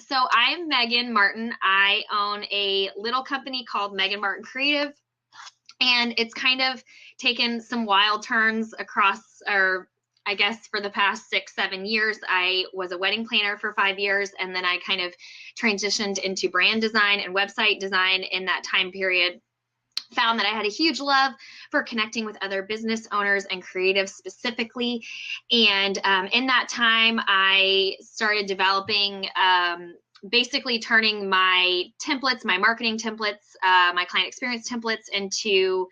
So I'm Megan Martin. I own a little company called Megan Martin Creative, and it's kind of taken some wild turns across, or I guess for the past 6, 7 years. I was a wedding planner for 5 years, and then I kind of transitioned into brand design and website design in that time period. Found that I had a huge love for connecting with other business owners and creatives specifically. And in that time, I started developing, basically turning my templates, my marketing templates, my client experience templates into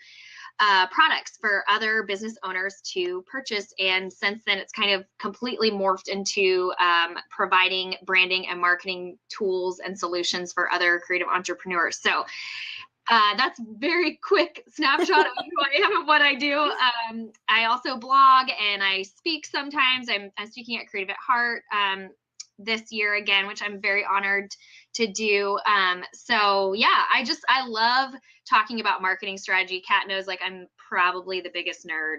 products for other business owners to purchase. And since then, it's kind of completely morphed into providing branding and marketing tools and solutions for other creative entrepreneurs. So that's very quick snapshot of who I am and what I do. I also blog and I speak sometimes. I'm speaking at Creative at Heart this year again, which I'm very honored to do. So yeah, I love talking about marketing strategy. Kat knows, like, I'm probably the biggest nerd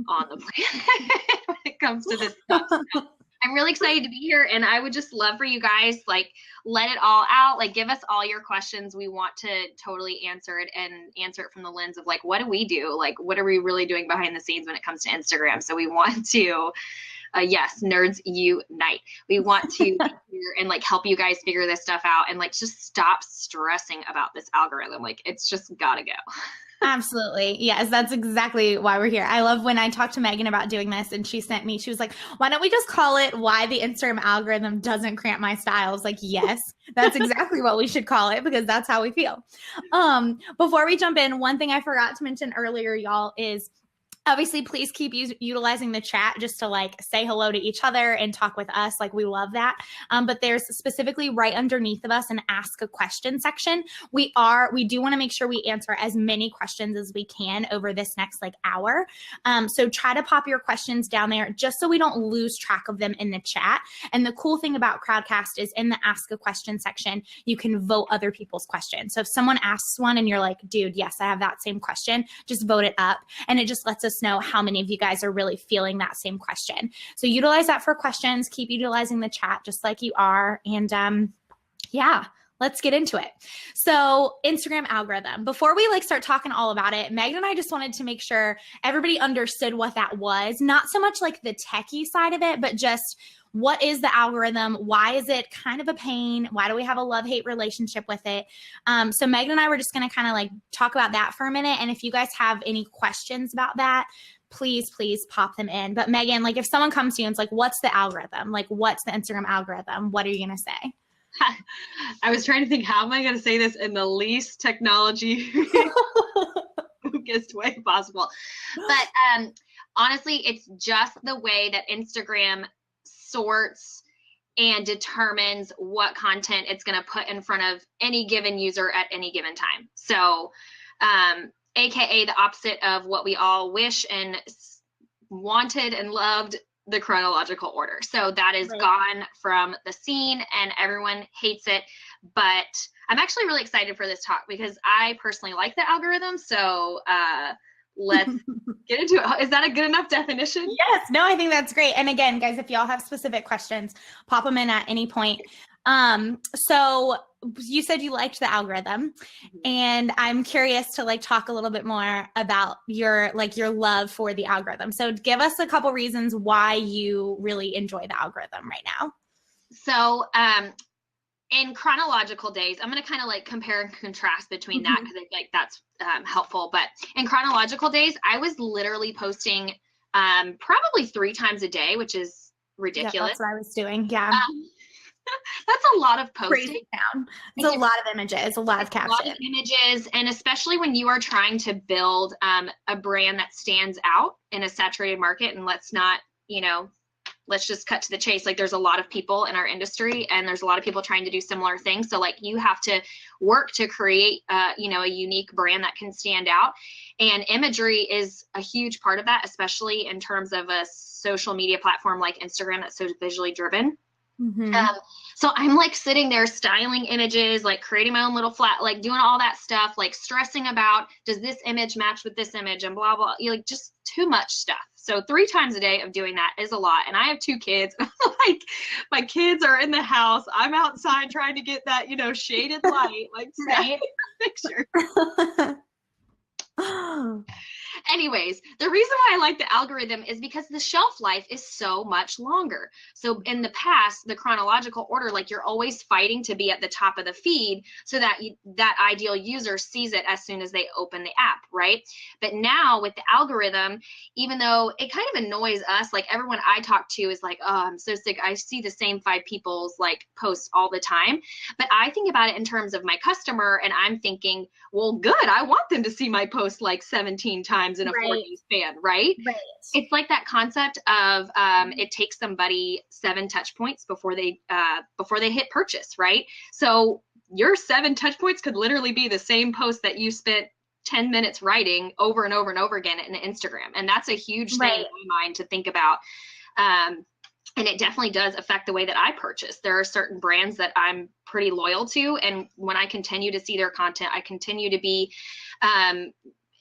on the planet when it comes to this stuff. So I'm really excited to be here, and I would just love for you guys, like, let it all out. Like, give us all your questions. We want to totally answer it, and answer it from the lens of, like, what do we do? Like, what are we really doing behind the scenes when it comes to Instagram? So we want to, yes, nerds unite. We want to be here and, like, help you guys figure this stuff out, and, like, just stop stressing about this algorithm. Like, it's just gotta go. Absolutely. Yes, that's exactly why we're here. I love when I talked to Megan about doing this, and she was like, why don't we just call it Why the Instagram Algorithm Doesn't Cramp My Style? I was like, yes, that's exactly what we should call it, because that's how we feel. Before we jump in, one thing I forgot to mention earlier, y'all, is obviously, please keep utilizing the chat just to, like, say hello to each other and talk with us. Like, we love that. But there's specifically right underneath of us an ask a question section. We do want to make sure we answer as many questions as we can over this next, like, hour. So try to pop your questions down there just so we don't lose track of them in the chat. And the cool thing about Crowdcast is in the ask a question section, you can vote other people's questions. So if someone asks one and you're like, dude, yes, I have that same question, just vote it up. And it just lets us know how many of you guys are really feeling that same question. So utilize that for questions. Keep utilizing the chat just like you are. And yeah, let's get into it. So Instagram algorithm. Before we, like, start talking all about it, Megan and I just wanted to make sure everybody understood what that was. Not so much like the techie side of it, but just what is the algorithm? Why is it kind of a pain? Why do we have a love-hate relationship with it? So Megan and I were just going to kind of, like, talk about that for a minute. And if you guys have any questions about that, please pop them in. But Megan, like, if someone comes to you and it's like, what's the algorithm? Like, what's the Instagram algorithm? What are you going to say? I was trying to think, how am I going to say this in the least technology focused way possible? But honestly, it's just the way that Instagram sorts and determines what content it's going to put in front of any given user at any given time. So, AKA the opposite of what we all wish and wanted and loved, the chronological order. So that is gone from the scene, and everyone hates it. But I'm actually really excited for this talk because I personally like the algorithm. So let's get into it. Is that a good enough definition? Yes. No, I think that's great. And again, guys, if y'all have specific questions, pop them in at any point. So you said you liked the algorithm, and I'm curious to, like, talk a little bit more about your love for the algorithm. So give us a couple reasons why you really enjoy the algorithm right now. So, in chronological days, I'm going to kind of, like, compare and contrast between that, because I think, like, that's helpful. But in chronological days, I was literally posting probably 3 times a day, which is ridiculous. Yeah, that's what I was doing. Yeah. That's a lot of posting. Crazy town. It's a lot of images, a lot of captions. A lot of images, and especially when you are trying to build a brand that stands out in a saturated market. And let's just cut to the chase. Like, there's a lot of people in our industry, and there's a lot of people trying to do similar things. So, like, you have to work to create, a unique brand that can stand out. And imagery is a huge part of that, especially in terms of a social media platform like Instagram that's so visually driven. Mm-hmm. Um, so I'm like sitting there styling images, like creating my own little flat, like doing all that stuff, like stressing about, does this image match with this image and blah, blah, like just too much stuff. So 3 times a day of doing that is a lot. And I have 2 kids. Like my kids are in the house. I'm outside trying to get that, shaded light, like Right. picture. Anyways, the reason why I like the algorithm is because the shelf life is so much longer. So in the past, the chronological order, like you're always fighting to be at the top of the feed so that that ideal user sees it as soon as they open the app, right? But now with the algorithm, even though it kind of annoys us, like everyone I talk to is like, oh, I'm so sick. I see the same 5 people's like posts all the time. But I think about it in terms of my customer, and I'm thinking, well, good. I want them to see my post like 17 times in a Right. 4-day span, right? Right. It's like that concept of it takes somebody 7 touch points before they hit purchase, right? So your 7 touch points could literally be the same post that you spent 10 minutes writing over and over and over again in Instagram. And that's a huge thing in my mind to think about. And it definitely does affect the way that I purchase. There are certain brands that I'm pretty loyal to. And when I continue to see their content, I continue to be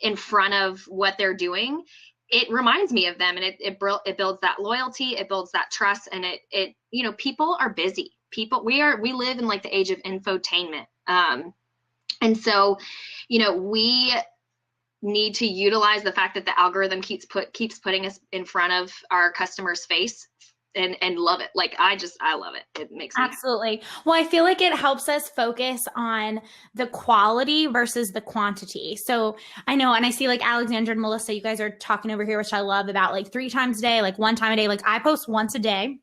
in front of what they're doing. It reminds me of them, and it builds that loyalty. It builds that trust. And it people are busy. We live in like the age of infotainment. And so, we need to utilize the fact that the algorithm keeps putting us in front of our customer's face and love it. Like I love it. It makes me absolutely. Well, I feel like it helps us focus on the quality versus the quantity. So I know, and I see like Alexandra and Melissa, you guys are talking over here, which I love, about like 3 times a day, like 1 time a day. Like I post once a day.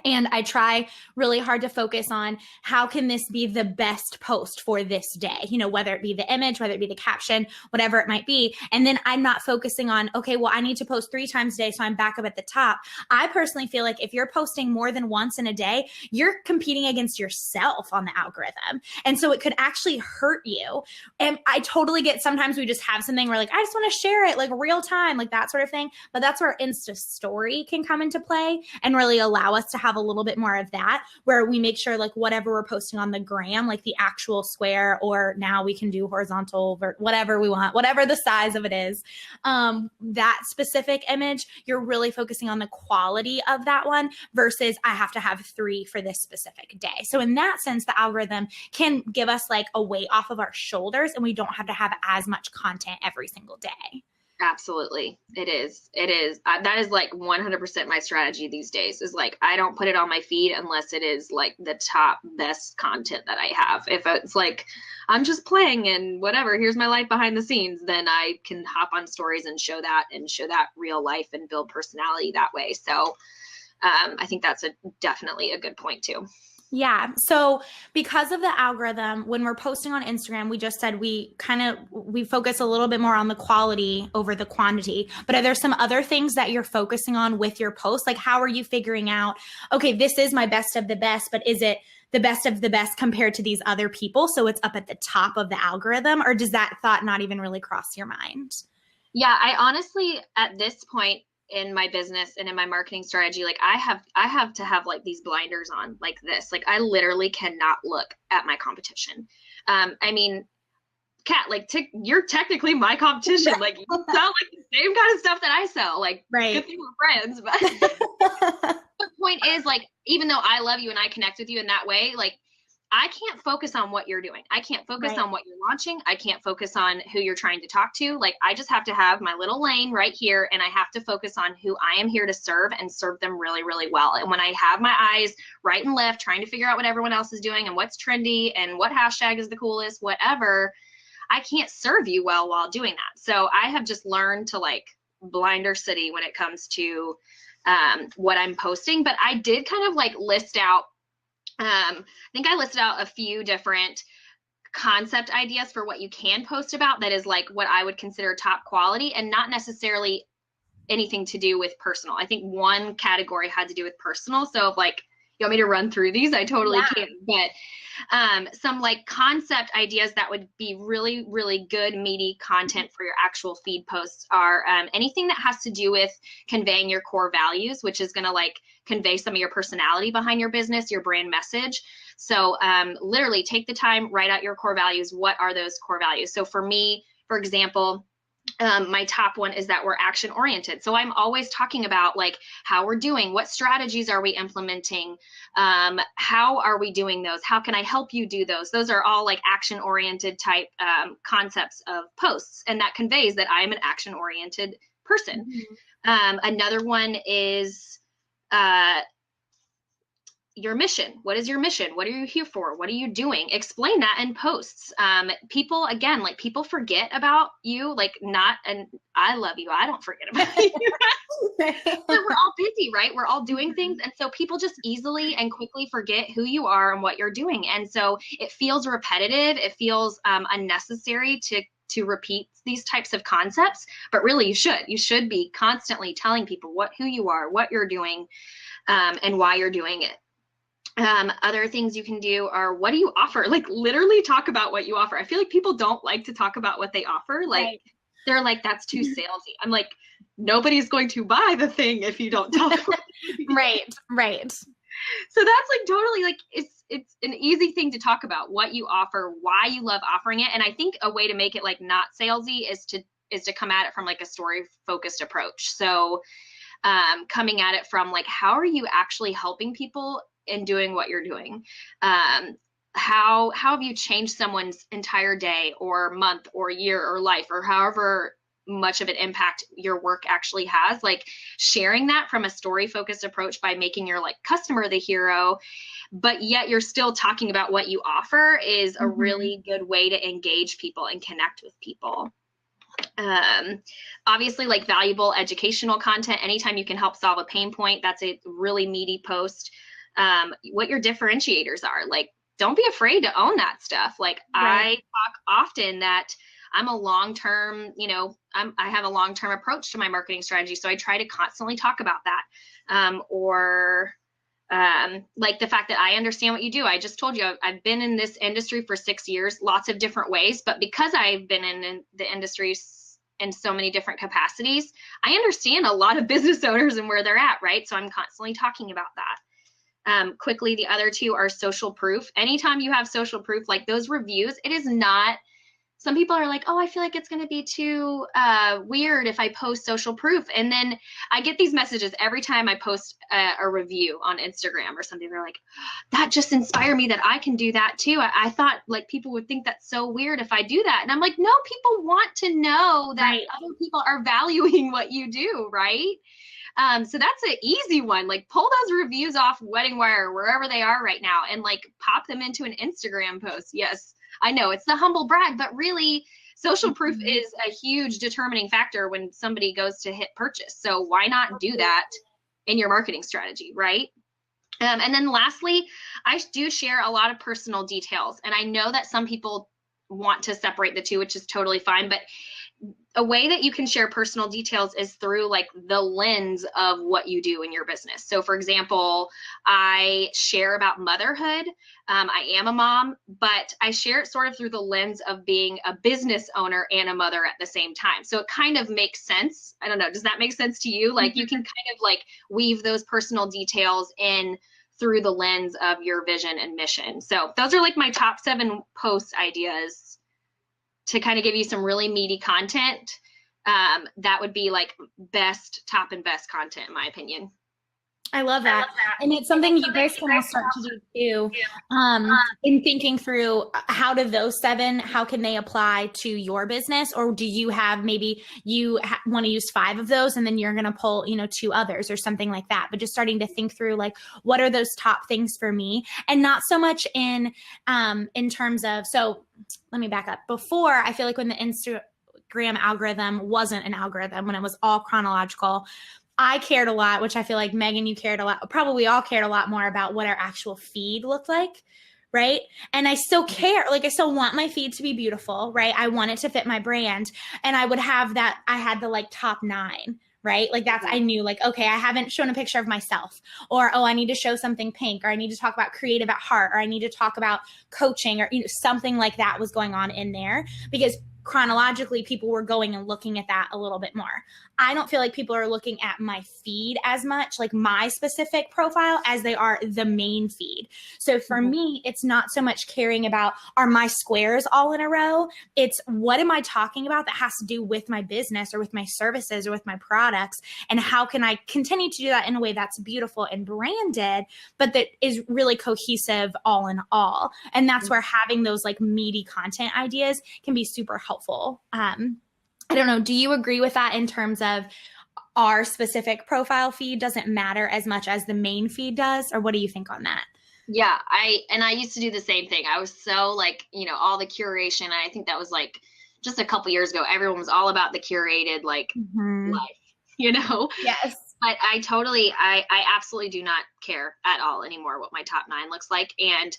And I try really hard to focus on how can this be the best post for this day, whether it be the image, whether it be the caption, whatever it might be. And then I'm not focusing on, okay, well, I need to post 3 times a day, so I'm back up at the top. I personally feel like if you're posting more than once in a day, you're competing against yourself on the algorithm. And so it could actually hurt you. And I totally get, sometimes we just have something where like, I just want to share it like real time, like that sort of thing. But that's where Insta Story can come into play and really allow us to have a little bit more of that, where we make sure like whatever we're posting on the gram, like the actual square, or now we can do horizontal or whatever we want, whatever the size of it is, that specific image, you're really focusing on the quality of that one versus I have to have 3 for this specific day. So in that sense, the algorithm can give us like a weight off of our shoulders, and we don't have to have as much content every single day. Absolutely. It is. That is like 100% my strategy these days, is like, I don't put it on my feed unless it is like the top best content that I have. If it's like, I'm just playing and whatever, here's my life behind the scenes, then I can hop on stories and show that real life and build personality that way. So I think that's definitely a good point too. Yeah. So because of the algorithm, when we're posting on Instagram, we just said we focus a little bit more on the quality over the quantity. But are there some other things that you're focusing on with your post? Like, how are you figuring out, okay, this is my best of the best, but is it the best of the best compared to these other people, so it's up at the top of the algorithm? Or does that thought not even really cross your mind? Yeah, I honestly, at this point in my business and in my marketing strategy, like I have to have like these blinders on like this. Like I literally cannot look at my competition. I mean, Kat, like you're technically my competition. Like you sell like the same kind of stuff that I sell. Like, right. Good thing we're friends. But the point is, like, even though I love you and I connect with you in that way, like I can't focus on what you're doing. I can't focus on what you're launching. I can't focus on who you're trying to talk to. Like I just have to have my little lane right here, and I have to focus on who I am here to serve and serve them really, really well. And when I have my eyes right and left trying to figure out what everyone else is doing and what's trendy and what hashtag is the coolest, whatever, I can't serve you well while doing that. So I have just learned to like blinder city when it comes to what I'm posting. But I did kind of like list out, I think I listed out a few different concept ideas for what you can post about that is like what I would consider top quality and not necessarily anything to do with personal. I think one category had to do with personal. So like You want me to run through these? I totally Yeah. can. But some like concept ideas that would be really, really good, meaty content for your actual feed posts are anything that has to do with conveying your core values, which is going to like convey some of your personality behind your business, your brand message. So literally take the time, write out your core values. What are those core values? So for me, for example, my top one is that we're action oriented. So I'm always talking about like how we're doing, what strategies are we implementing, how are we doing those, how can I help you do those. Those are all like action oriented type concepts of posts, and that conveys that I am an action oriented person. Another one is your mission. What is your mission? What are you here for? What are you doing? Explain that in posts. People, again, like people forget about you, like not, and I love you. I don't forget about you. But we're all busy, right? We're all doing things. And so people just easily and quickly forget who you are and what you're doing. And so it feels repetitive. It feels unnecessary to repeat these types of concepts, but really you should be constantly telling people who you are, what you're doing, and why you're doing it. Other things you can do are, what do you offer? Like literally talk about what you offer. I feel like people don't like to talk about what they offer. Like right. They're like, that's too salesy. I'm like, nobody's going to buy the thing if you don't talk about it. Right. So that's like totally like, it's an easy thing to talk about, what you offer, why you love offering it. And I think a way to make it like not salesy is to come at it from like a story focused approach. So coming at it from like, how are you actually helping people in doing what you're doing? How have you changed someone's entire day or month or year or life, or however much of an impact your work actually has? Like sharing that from a story focused approach by making your like customer the hero, but yet you're still talking about what you offer is a really good way to engage people and connect with people. Obviously, like valuable educational content, anytime you can help solve a pain point, that's a really meaty post. What your differentiators are, like don't be afraid to own that stuff. Like right. I talk often that I'm a long-term, I have a long-term approach to my marketing strategy. So I try to constantly talk about that. Like the fact that I understand what you do. I just told you, I've been in this industry for 6 years, lots of different ways, but because I've been in the industry in so many different capacities, I understand a lot of business owners and where they're at, right? So I'm constantly talking about that. Quickly, the other two are social proof. Anytime you have social proof, like those reviews, it is not, some people are like, oh, I feel like it's going to be too weird if I post social proof. And then I get these messages every time I post a review on Instagram or something. They're like, that just inspired me that I can do that too. I thought like people would think that's so weird if I do that. And I'm like, no, people want to know that right. Other people are valuing what you do, right? So that's an easy one. Like pull those reviews off Wedding Wire, wherever they are right now, and like pop them into an Instagram post. Yes, I know it's the humble brag, but really social proof is a huge determining factor when somebody goes to hit purchase. So why not do that in your marketing strategy, right? And then lastly, I do share a lot of personal details, and I know that some people want to separate the two, which is totally fine, but a way that you can share personal details is through like the lens of what you do in your business. So for example, I share about motherhood. I am a mom, but I share it sort of through the lens of being a business owner and a mother at the same time. So it kind of makes sense. I don't know. Does that make sense to you? Like you can kind of like weave those personal details in through the lens of your vision and mission. So those are like my top 7 post ideas to kind of give you some really meaty content. That would be like top and best content, in my opinion. I love that. And it's something you guys can all start to do too, in thinking through how do those 7, how can they apply to your business? Or do you have, maybe you want to use 5 of those and then you're going to pull, 2 others or something like that. But just starting to think through like, what are those top things for me? And not so much in terms of, so let me back up. Before, I feel like when the Instagram algorithm wasn't an algorithm, when it was all chronological, I cared a lot, which I feel like Megan, you cared a lot, probably all cared a lot more about what our actual feed looked like, right? And I still care, like I still want my feed to be beautiful, right? I want it to fit my brand. And I would have that, I had the like top 9, right? Like that's, I knew like, okay, I haven't shown a picture of myself, or, oh, I need to show something pink, or I need to talk about creative at heart, or I need to talk about coaching, or, something like that was going on in there, because chronologically people were going and looking at that a little bit more. I don't feel like people are looking at my feed as much, like my specific profile, as they are the main feed. So for me, it's not so much caring about, are my squares all in a row? It's, what am I talking about that has to do with my business or with my services or with my products? And how can I continue to do that in a way that's beautiful and branded, but that is really cohesive all in all? And that's where having those like meaty content ideas can be super helpful. I don't know. Do you agree with that in terms of our specific profile feed doesn't matter as much as the main feed does? Or what do you think on that? Yeah, I used to do the same thing. I was so like, all the curation. I think that was like just a couple years ago. Everyone was all about the curated like life, Yes. But I absolutely do not care at all anymore what my top 9 looks like. And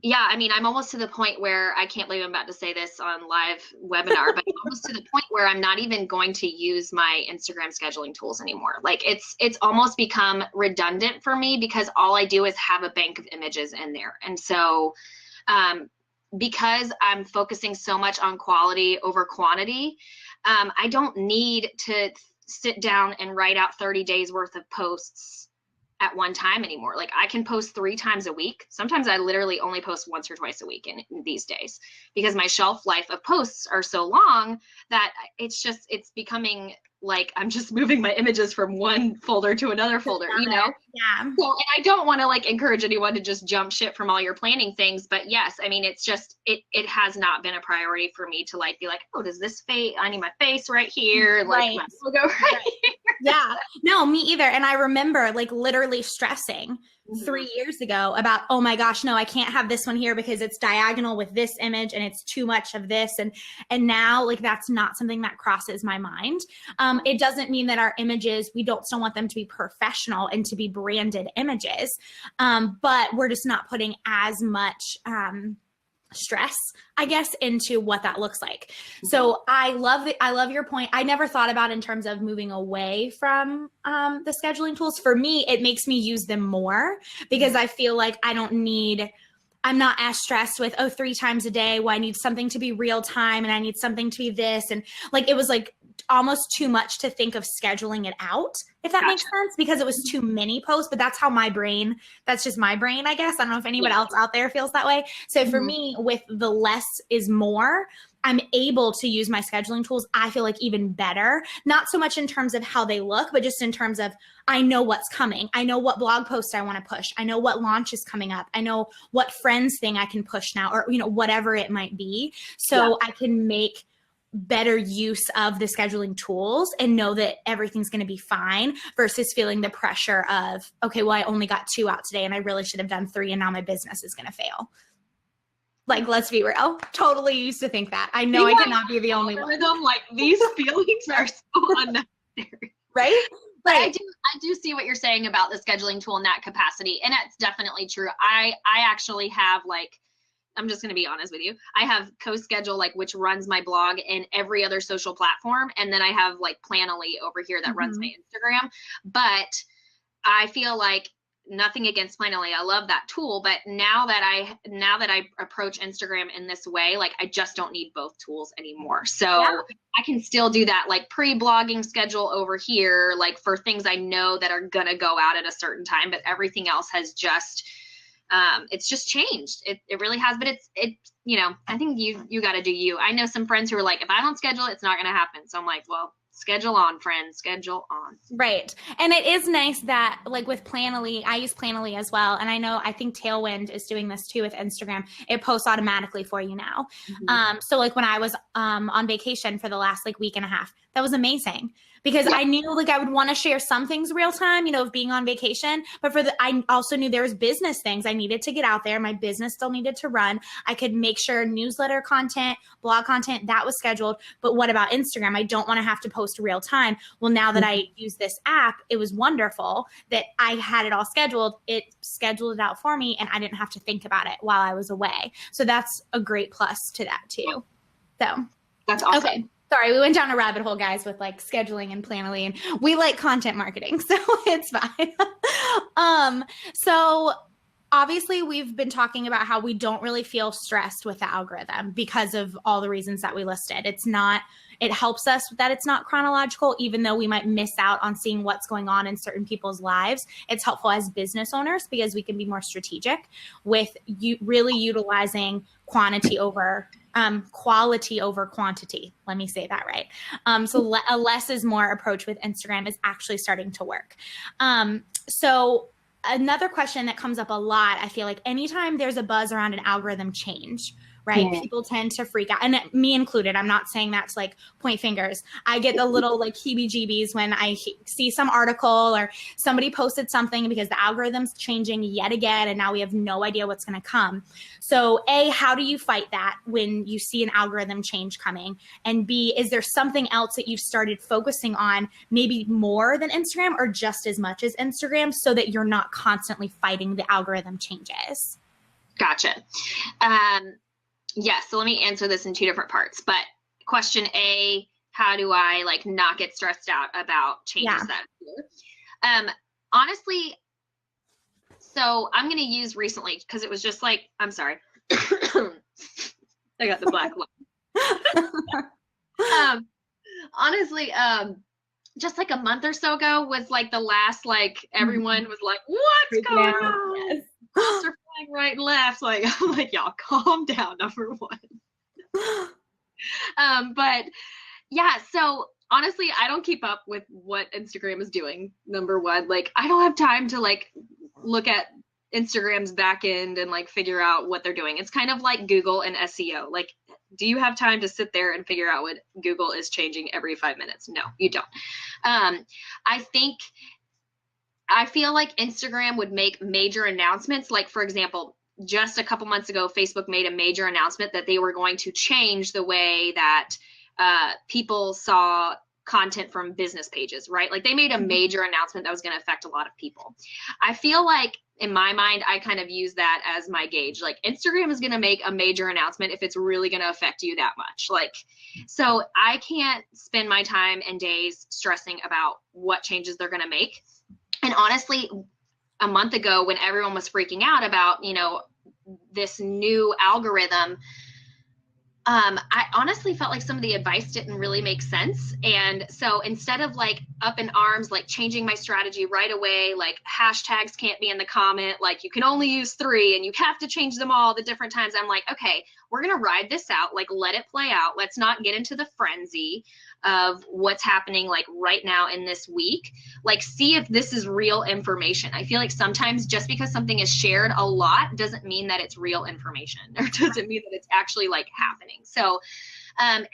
yeah, I mean, I'm almost to the point where, I can't believe I'm about to say this on live webinar, but I'm almost to the point where I'm not even going to use my Instagram scheduling tools anymore. Like it's almost become redundant for me, because all I do is have a bank of images in there. And so because I'm focusing so much on quality over quantity, I don't need to sit down and write out 30 days worth of posts at one time anymore. Like I can post 3 times a week. Sometimes I literally only post once or twice a week in these days, because my shelf life of posts are so long that it's becoming like I'm just moving my images from one folder to another folder, Yeah. So, and I don't want to like encourage anyone to just jump ship from all your planning things, but yes, I mean, it's just, it has not been a priority for me to like, be like, oh, does this face, I need my face right here. Like my logo right here. Yeah, no, me either. And I remember like literally stressing 3 years ago about, oh my gosh, no, I can't have this one here because it's diagonal with this image and it's too much of this. And now like, that's not something that crosses my mind. It doesn't mean that our images, we don't still want them to be professional and to be branded images. But we're just not putting as much, stress, I guess, into what that looks like. So I love your point. I never thought about in terms of moving away from the scheduling tools. For me, it makes me use them more, because I feel like I'm not as stressed with, 3 times a day. Well, I need something to be real time and I need something to be this. And like, it was like almost too much to think of scheduling it out, if that makes sense, because it was too many posts. But that's just my brain, I guess. I don't know if anybody else out there feels that way. So for me, with the less is more, I'm able to use my scheduling tools, I feel like, even better. Not so much in terms of how they look, but just in terms of, I know what's coming. I know what blog post I want to push. I know what launch is coming up. I know what friends thing I can push now, or, whatever it might be. So I can make better use of the scheduling tools and know that everything's going to be fine, versus feeling the pressure of, okay, well, I only got 2 out today and I really should have done 3 and now my business is going to fail. Like, let's be real. Totally used to think that. I know I cannot be the only one. Like, these feelings are so unnecessary. Right? But I do see what you're saying about the scheduling tool in that capacity. And that's definitely true. I actually have, like, I'm just going to be honest with you. I have CoSchedule, like, which runs my blog and every other social platform. And then I have like Planoly over here that runs my Instagram. But I feel like, nothing against Planoly, I love that tool, but now that I approach Instagram in this way, like, I just don't need both tools anymore. So I can still do that like pre-blogging schedule over here, like for things I know that are gonna go out at a certain time, but everything else has just it's just changed. It really has. But it's I think you got to do you. I know some friends who are like, if I don't schedule it, it's not going to happen. So I'm like, well, schedule on, friends, schedule on. Right. And it is nice that, like, with Planoly, I use Planoly as well. And I think Tailwind is doing this too with Instagram. It posts automatically for you now. So like when I was on vacation for the last like week and a half, that was amazing, because I knew like I would want to share some things real time, of being on vacation, but I also knew there was business things I needed to get out there. My business still needed to run. I could make sure newsletter content, blog content, that was scheduled. But what about Instagram? I don't want to have to post real time. Well, now that I use this app, it was wonderful that I had it all scheduled. It scheduled it out for me and I didn't have to think about it while I was away. So that's a great plus to that too. So that's awesome. Okay. Sorry, we went down a rabbit hole, guys, with like scheduling and Planoly, and we like content marketing, so it's fine. So obviously we've been talking about how we don't really feel stressed with the algorithm because of all the reasons that we listed. It helps us that it's not chronological, even though we might miss out on seeing what's going on in certain people's lives. It's helpful as business owners because we can be more strategic with really utilizing quality over quantity. Let me say that right. So a less is more approach with Instagram is actually starting to work. So another question that comes up a lot, I feel like anytime there's a buzz around an algorithm change, right? Yeah. People tend to freak out, and me included. I'm not saying that to like point fingers. I get the little like heebie-jeebies when I see some article or somebody posted something because the algorithm's changing yet again, and now we have no idea what's going to come. So A, how do you fight that when you see an algorithm change coming? And B, is there something else that you've started focusing on, maybe more than Instagram or just as much as Instagram, so that you're not constantly fighting the algorithm changes? Gotcha. Yes, so let me answer this in two different parts. But question A, how do I like not get stressed out about changes that appear? Honestly, so I'm going to use recently because it was just like, I'm sorry. I got the black lung. Honestly, just like a month or so ago was like the last, like everyone was like, what's going on? Yes. Posts are flying right and left. Like, I'm like, y'all calm down, number one. But yeah, so honestly, I don't keep up with what Instagram is doing, number one. Like, I don't have time to like look at Instagram's back end and like figure out what they're doing. It's kind of like Google and SEO. Like, do you have time to sit there and figure out what Google is changing every 5 minutes? No, you don't. I feel like Instagram would make major announcements. Like, for example, just a couple months ago, Facebook made a major announcement that they were going to change the way that people saw content from business pages, right? Like, they made a major announcement that was going to affect a lot of people. I feel like, in my mind, I kind of use that as my gauge. Like, Instagram is going to make a major announcement if it's really going to affect you that much. Like, so I can't spend my time and days stressing about what changes they're going to make. And honestly, a month ago when everyone was freaking out about, you know, this new algorithm, I honestly felt like some of the advice didn't really make sense. And so instead of like up in arms, like changing my strategy right away, like hashtags can't be in the comment, like you can only use 3 and you have to change them all the different times. I'm like, okay, we're going to ride this out. Like, let it play out. Let's not get into the frenzy of what's happening like right now in this week. Like, see if this is real information. I feel like sometimes just because something is shared a lot doesn't mean that it's real information, or doesn't mean that it's actually like happening. So and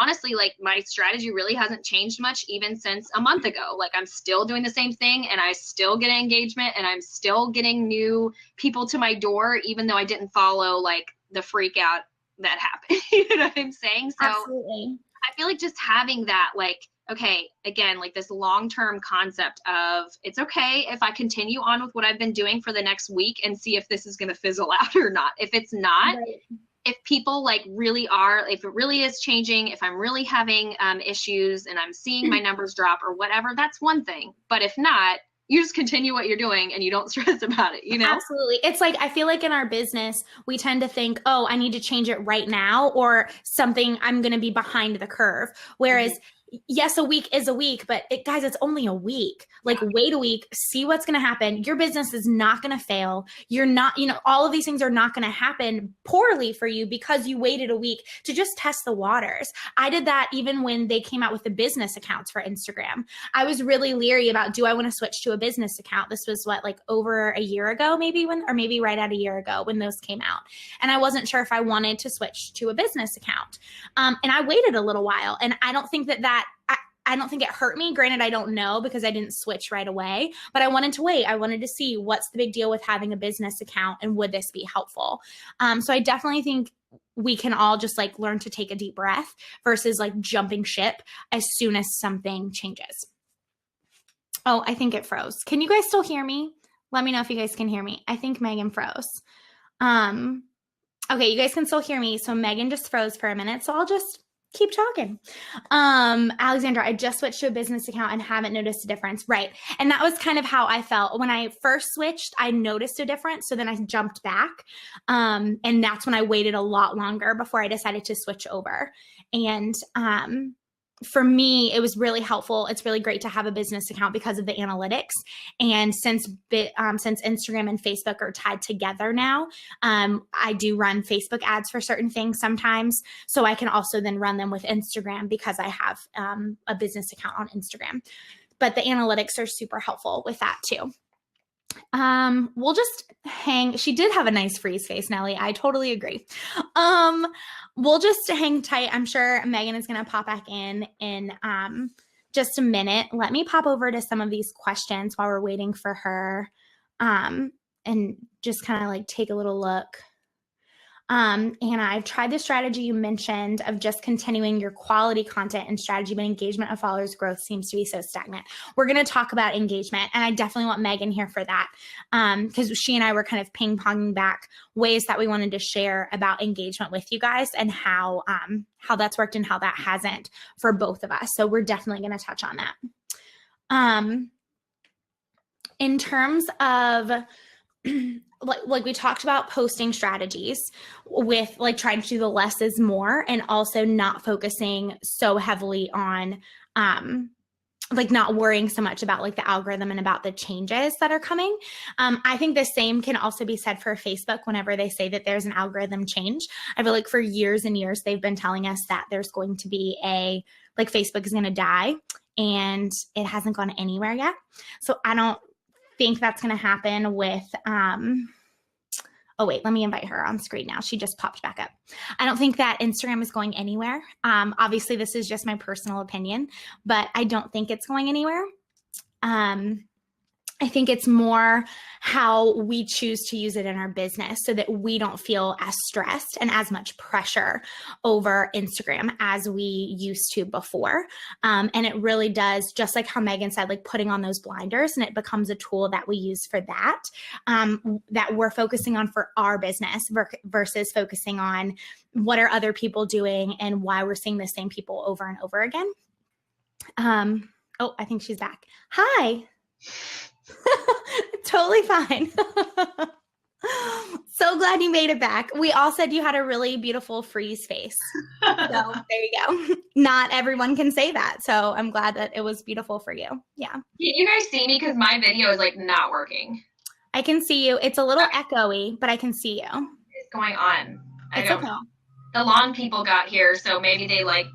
honestly, like, my strategy really hasn't changed much even since a month ago. Like, I'm still doing the same thing, and I still get engagement, and I'm still getting new people to my door, even though I didn't follow like the freak out that happened. You know what I'm saying? So Absolutely. I feel like just having that, like, okay, again, like this long-term concept of it's okay if I continue on with what I've been doing for the next week and see if this is going to fizzle out or not. If it's not, right. If people like really are, if it really is changing, if I'm really having issues and I'm seeing my numbers drop or whatever, that's one thing. But if not, you just continue what you're doing and you don't stress about it, you know? Absolutely. It's like, I feel like in our business, we tend to think, oh, I need to change it right now, or something, I'm going to be behind the curve. Whereas yes, a week is a week, but guys, it's only a week. Like, wait a week, see what's going to happen. Your business is not going to fail. You're not, you know, all of these things are not going to happen poorly for you because you waited a week to just test the waters. I did that even when they came out with the business accounts for Instagram. I was really leery about, do I want to switch to a business account? This was what, like over a year ago, maybe or maybe right at a year ago when those came out. And I wasn't sure if I wanted to switch to a business account. And I waited a little while, and I don't think I don't think it hurt me. Granted, I don't know because I didn't switch right away, but I wanted to wait. I wanted to see what's the big deal with having a business account and would this be helpful? So I definitely think we can all just like learn to take a deep breath versus like jumping ship as soon as something changes. Oh, I think it froze. Can you guys still hear me? Let me know if you guys can hear me. I think Megan froze. Okay, you guys can still hear me. So Megan just froze for a minute. So I'll just keep talking. Alexandra, I just switched to a business account and haven't noticed a difference. Right. And that was kind of how I felt when I first switched. I noticed a difference. So then I jumped back. And that's when I waited a lot longer before I decided to switch over. And, for me, it was really helpful. It's really great to have a business account because of the analytics. And since Instagram and Facebook are tied together now, I do run Facebook ads for certain things sometimes. So I can also then run them with Instagram because I have a business account on Instagram. But the analytics are super helpful with that too. We'll just hang. She did have a nice freeze face, Nellie. I totally agree. We'll just hang tight. I'm sure Megan is going to pop back in just a minute. Let me pop over to some of these questions while we're waiting for her, and just kind of like take a little look. And I've tried the strategy you mentioned of just continuing your quality content and strategy, but engagement of followers growth seems to be so stagnant. We're going to talk about engagement, and I definitely want Megan here for that, because she and I were kind of ping-ponging back ways that we wanted to share about engagement with you guys and how that's worked and how that hasn't for both of us. So we're definitely going to touch on that. In terms of like we talked about posting strategies with like trying to do the less is more, and also not focusing so heavily on like not worrying so much about like the algorithm and about the changes that are coming. I think the same can also be said for Facebook whenever they say that there's an algorithm change. I feel like for years and years they've been telling us that there's going to be like Facebook is going to die, and it hasn't gone anywhere yet. So I don't think that's going to happen with oh wait, let me invite her on screen now. She just popped back up. I don't think that Instagram is going anywhere. Obviously this is just my personal opinion, but I don't think it's going anywhere. I think it's more how we choose to use it in our business so that we don't feel as stressed and as much pressure over Instagram as we used to before. And it really does, just like how Megan said, like putting on those blinders, and it becomes a tool that we use for that, that we're focusing on for our business versus focusing on what are other people doing and why we're seeing the same people over and over again. Oh, I think she's back. Hi. Totally fine. So glad you made it back. We all said you had a really beautiful freeze face. So there you go. Not everyone can say that. So I'm glad that it was beautiful for you. Yeah. Can you guys see me? Because my video is like not working. I can see you. It's a little echoey, but I can see you. What's going on? It's okay. The lawn people got here, so maybe they like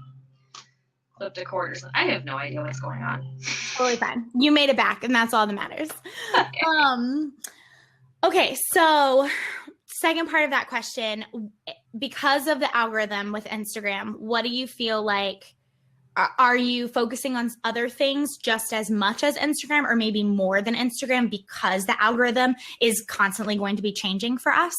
flipped a cord or something. I have no idea what's going on. Totally fine. You made it back, and that's all that matters. Okay. Okay, so second part of that question, because of the algorithm with Instagram, what do you feel like? Are you focusing on other things just as much as Instagram, or maybe more than Instagram, because the algorithm is constantly going to be changing for us?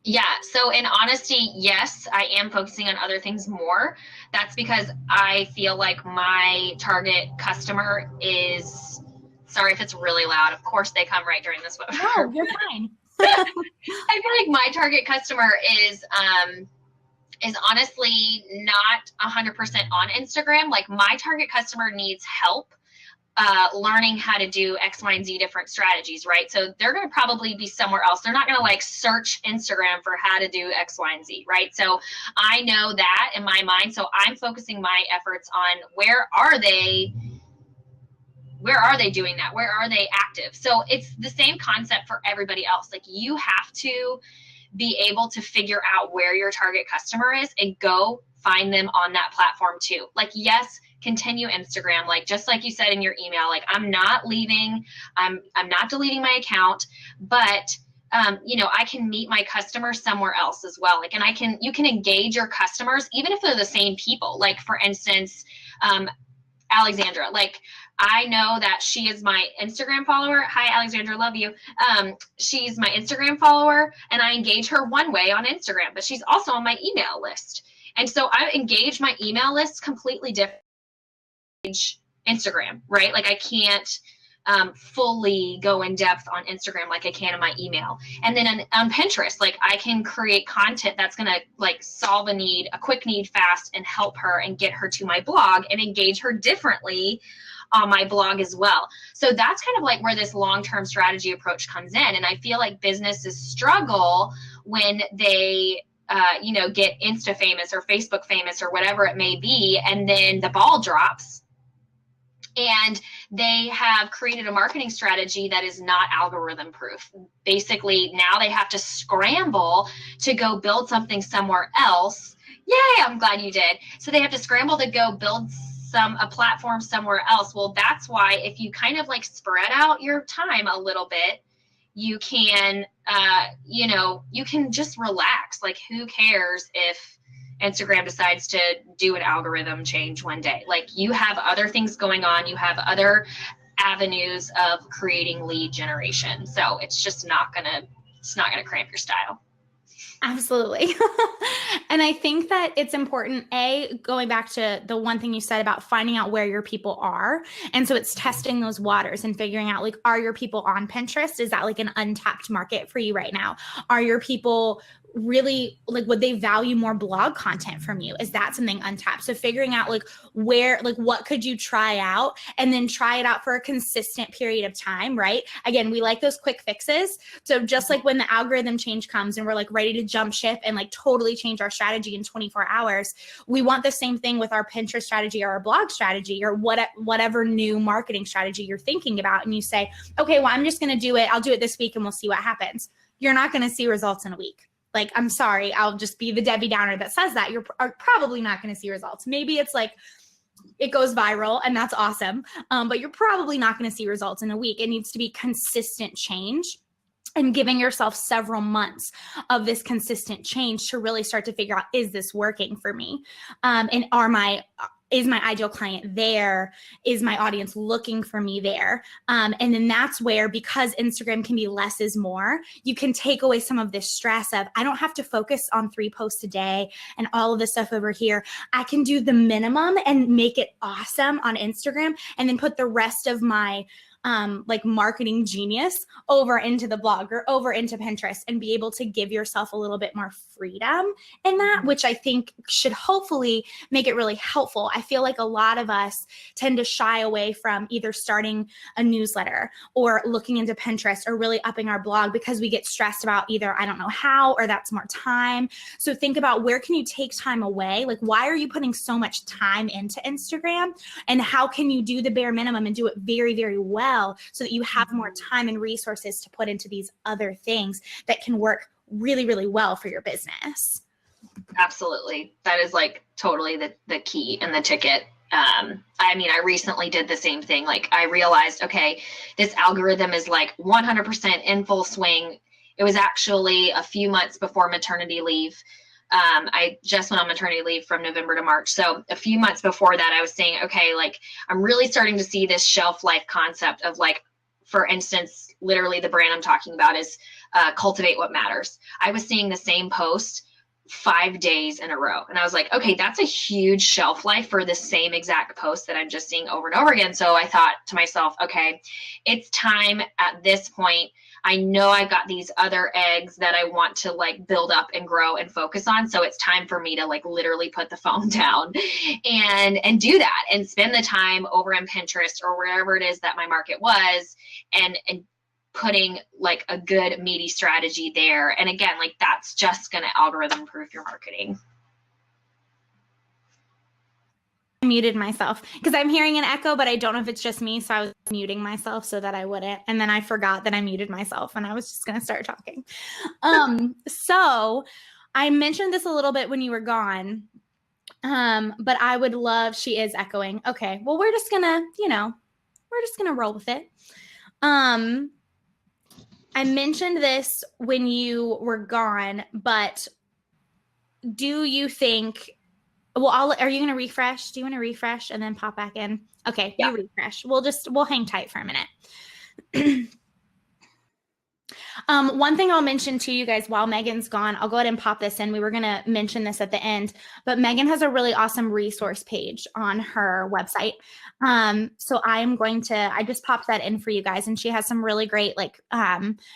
Yeah. So in honesty, yes, I am focusing on other things more. That's because I feel like my target customer is, sorry if it's really loud. Of course they come right during this webinar. No, you're fine. I feel like my target customer is honestly not 100% on Instagram. Like my target customer needs help learning how to do X, Y, and Z different strategies, right? So they're going to probably be somewhere else. They're not going to like search Instagram for how to do X, Y, and Z, right? So I know that in my mind. So I'm focusing my efforts on where are they doing that? Where are they active? So it's the same concept for everybody else. Like you have to be able to figure out where your target customer is and go find them on that platform too. Like, yes, continue Instagram. Like, just like you said in your email, like I'm not deleting my account, but I can meet my customers somewhere else as well. Like, and you can engage your customers, even if they're the same people. Like for instance, Alexandra, like I know that she is my Instagram follower. Hi, Alexandra, love you. She's my Instagram follower, and I engage her one way on Instagram, but she's also on my email list. And so I engage my email list completely different. Instagram, right? Like I can't fully go in depth on Instagram like I can in my email. And then on Pinterest, like I can create content that's going to like solve a need, a quick need fast, and help her and get her to my blog and engage her differently on my blog as well. So that's kind of like where this long-term strategy approach comes in. And I feel like businesses struggle when they get Insta famous or Facebook famous or whatever it may be, and then the ball drops and they have created a marketing strategy that is not algorithm proof. Basically, now they have to scramble to go build something somewhere else. Yay, I'm glad you did. So they have to scramble to go build a platform somewhere else. Well, that's why if you kind of like spread out your time a little bit, you can, you can just relax. Like, who cares if Instagram decides to do an algorithm change one day? Like, you have other things going on. You have other avenues of creating lead generation. So it's just not gonna cramp your style. Absolutely. And I think that it's important, going back to the one thing you said about finding out where your people are. And so it's testing those waters and figuring out, like, are your people on Pinterest? Is that like an untapped market for you right now? Are your people really, like, would they value more blog content from you? Is that something untapped? So figuring out like where, like, what could you try out, and then try it out for a consistent period of time, right? Again, we like those quick fixes. So just like when the algorithm change comes and we're like ready to jump ship and like totally change our strategy in 24 hours, we want the same thing with our Pinterest strategy or our blog strategy or whatever new marketing strategy you're thinking about. And you say, okay, well, I'm just going to do it. I'll do it this week and we'll see what happens. You're not going to see results in a week. Like, I'm sorry, I'll just be the Debbie Downer that says that. You're probably not going to see results. Maybe it's like it goes viral and that's awesome. But you're probably not going to see results in a week. It needs to be consistent change, and giving yourself several months of this consistent change to really start to figure out, is this working for me? And is my ideal client there? Is my audience looking for me there? And then that's where, because Instagram can be less is more, you can take away some of this stress of, I don't have to focus on 3 posts a day and all of this stuff over here. I can do the minimum and make it awesome on Instagram, and then put the rest of my like marketing genius over into the blog or over into Pinterest, and be able to give yourself a little bit more freedom in that, which I think should hopefully make it really helpful. I feel like a lot of us tend to shy away from either starting a newsletter or looking into Pinterest or really upping our blog because we get stressed about either I don't know how, or that's more time. So think about, where can you take time away? Like, why are you putting so much time into Instagram, and how can you do the bare minimum and do it very, very well, so that you have more time and resources to put into these other things that can work really, really well for your business? Absolutely. That is like totally the key and the ticket. I mean, I recently did the same thing. Like, I realized, okay, this algorithm is like 100% in full swing. It was actually a few months before maternity leave. I just went on maternity leave from November to March. So a few months before that, I was saying, okay, like, I'm really starting to see this shelf life concept of, like, for instance, literally the brand I'm talking about is Cultivate What Matters. I was seeing the same post 5 days in a row. And I was like, okay, that's a huge shelf life for the same exact post that I'm just seeing over and over again. So I thought to myself, okay, it's time at this point. I know I've got these other eggs that I want to like build up and grow and focus on. So it's time for me to like literally put the phone down and do that, and spend the time over in Pinterest or wherever it is that my market was, and putting like a good meaty strategy there. And again, like, that's just going to algorithm proof your marketing. I muted myself because I'm hearing an echo, but I don't know if it's just me. So I was muting myself so that I wouldn't. And then I forgot that I muted myself, and I was just going to start talking. So I mentioned this a little bit when you were gone. But I would love, she is echoing. Okay. Well, we're just going to roll with it. I mentioned this when you were gone, but do you think, well, are you going to refresh? Do you want to refresh and then pop back in? Okay, yeah. You refresh. We'll hang tight for a minute. One thing I'll mention to you guys while Megan's gone, I'll go ahead and pop this in. We were going to mention this at the end, but Megan has a really awesome resource page on her website. So I just popped that in for you guys, and she has some really great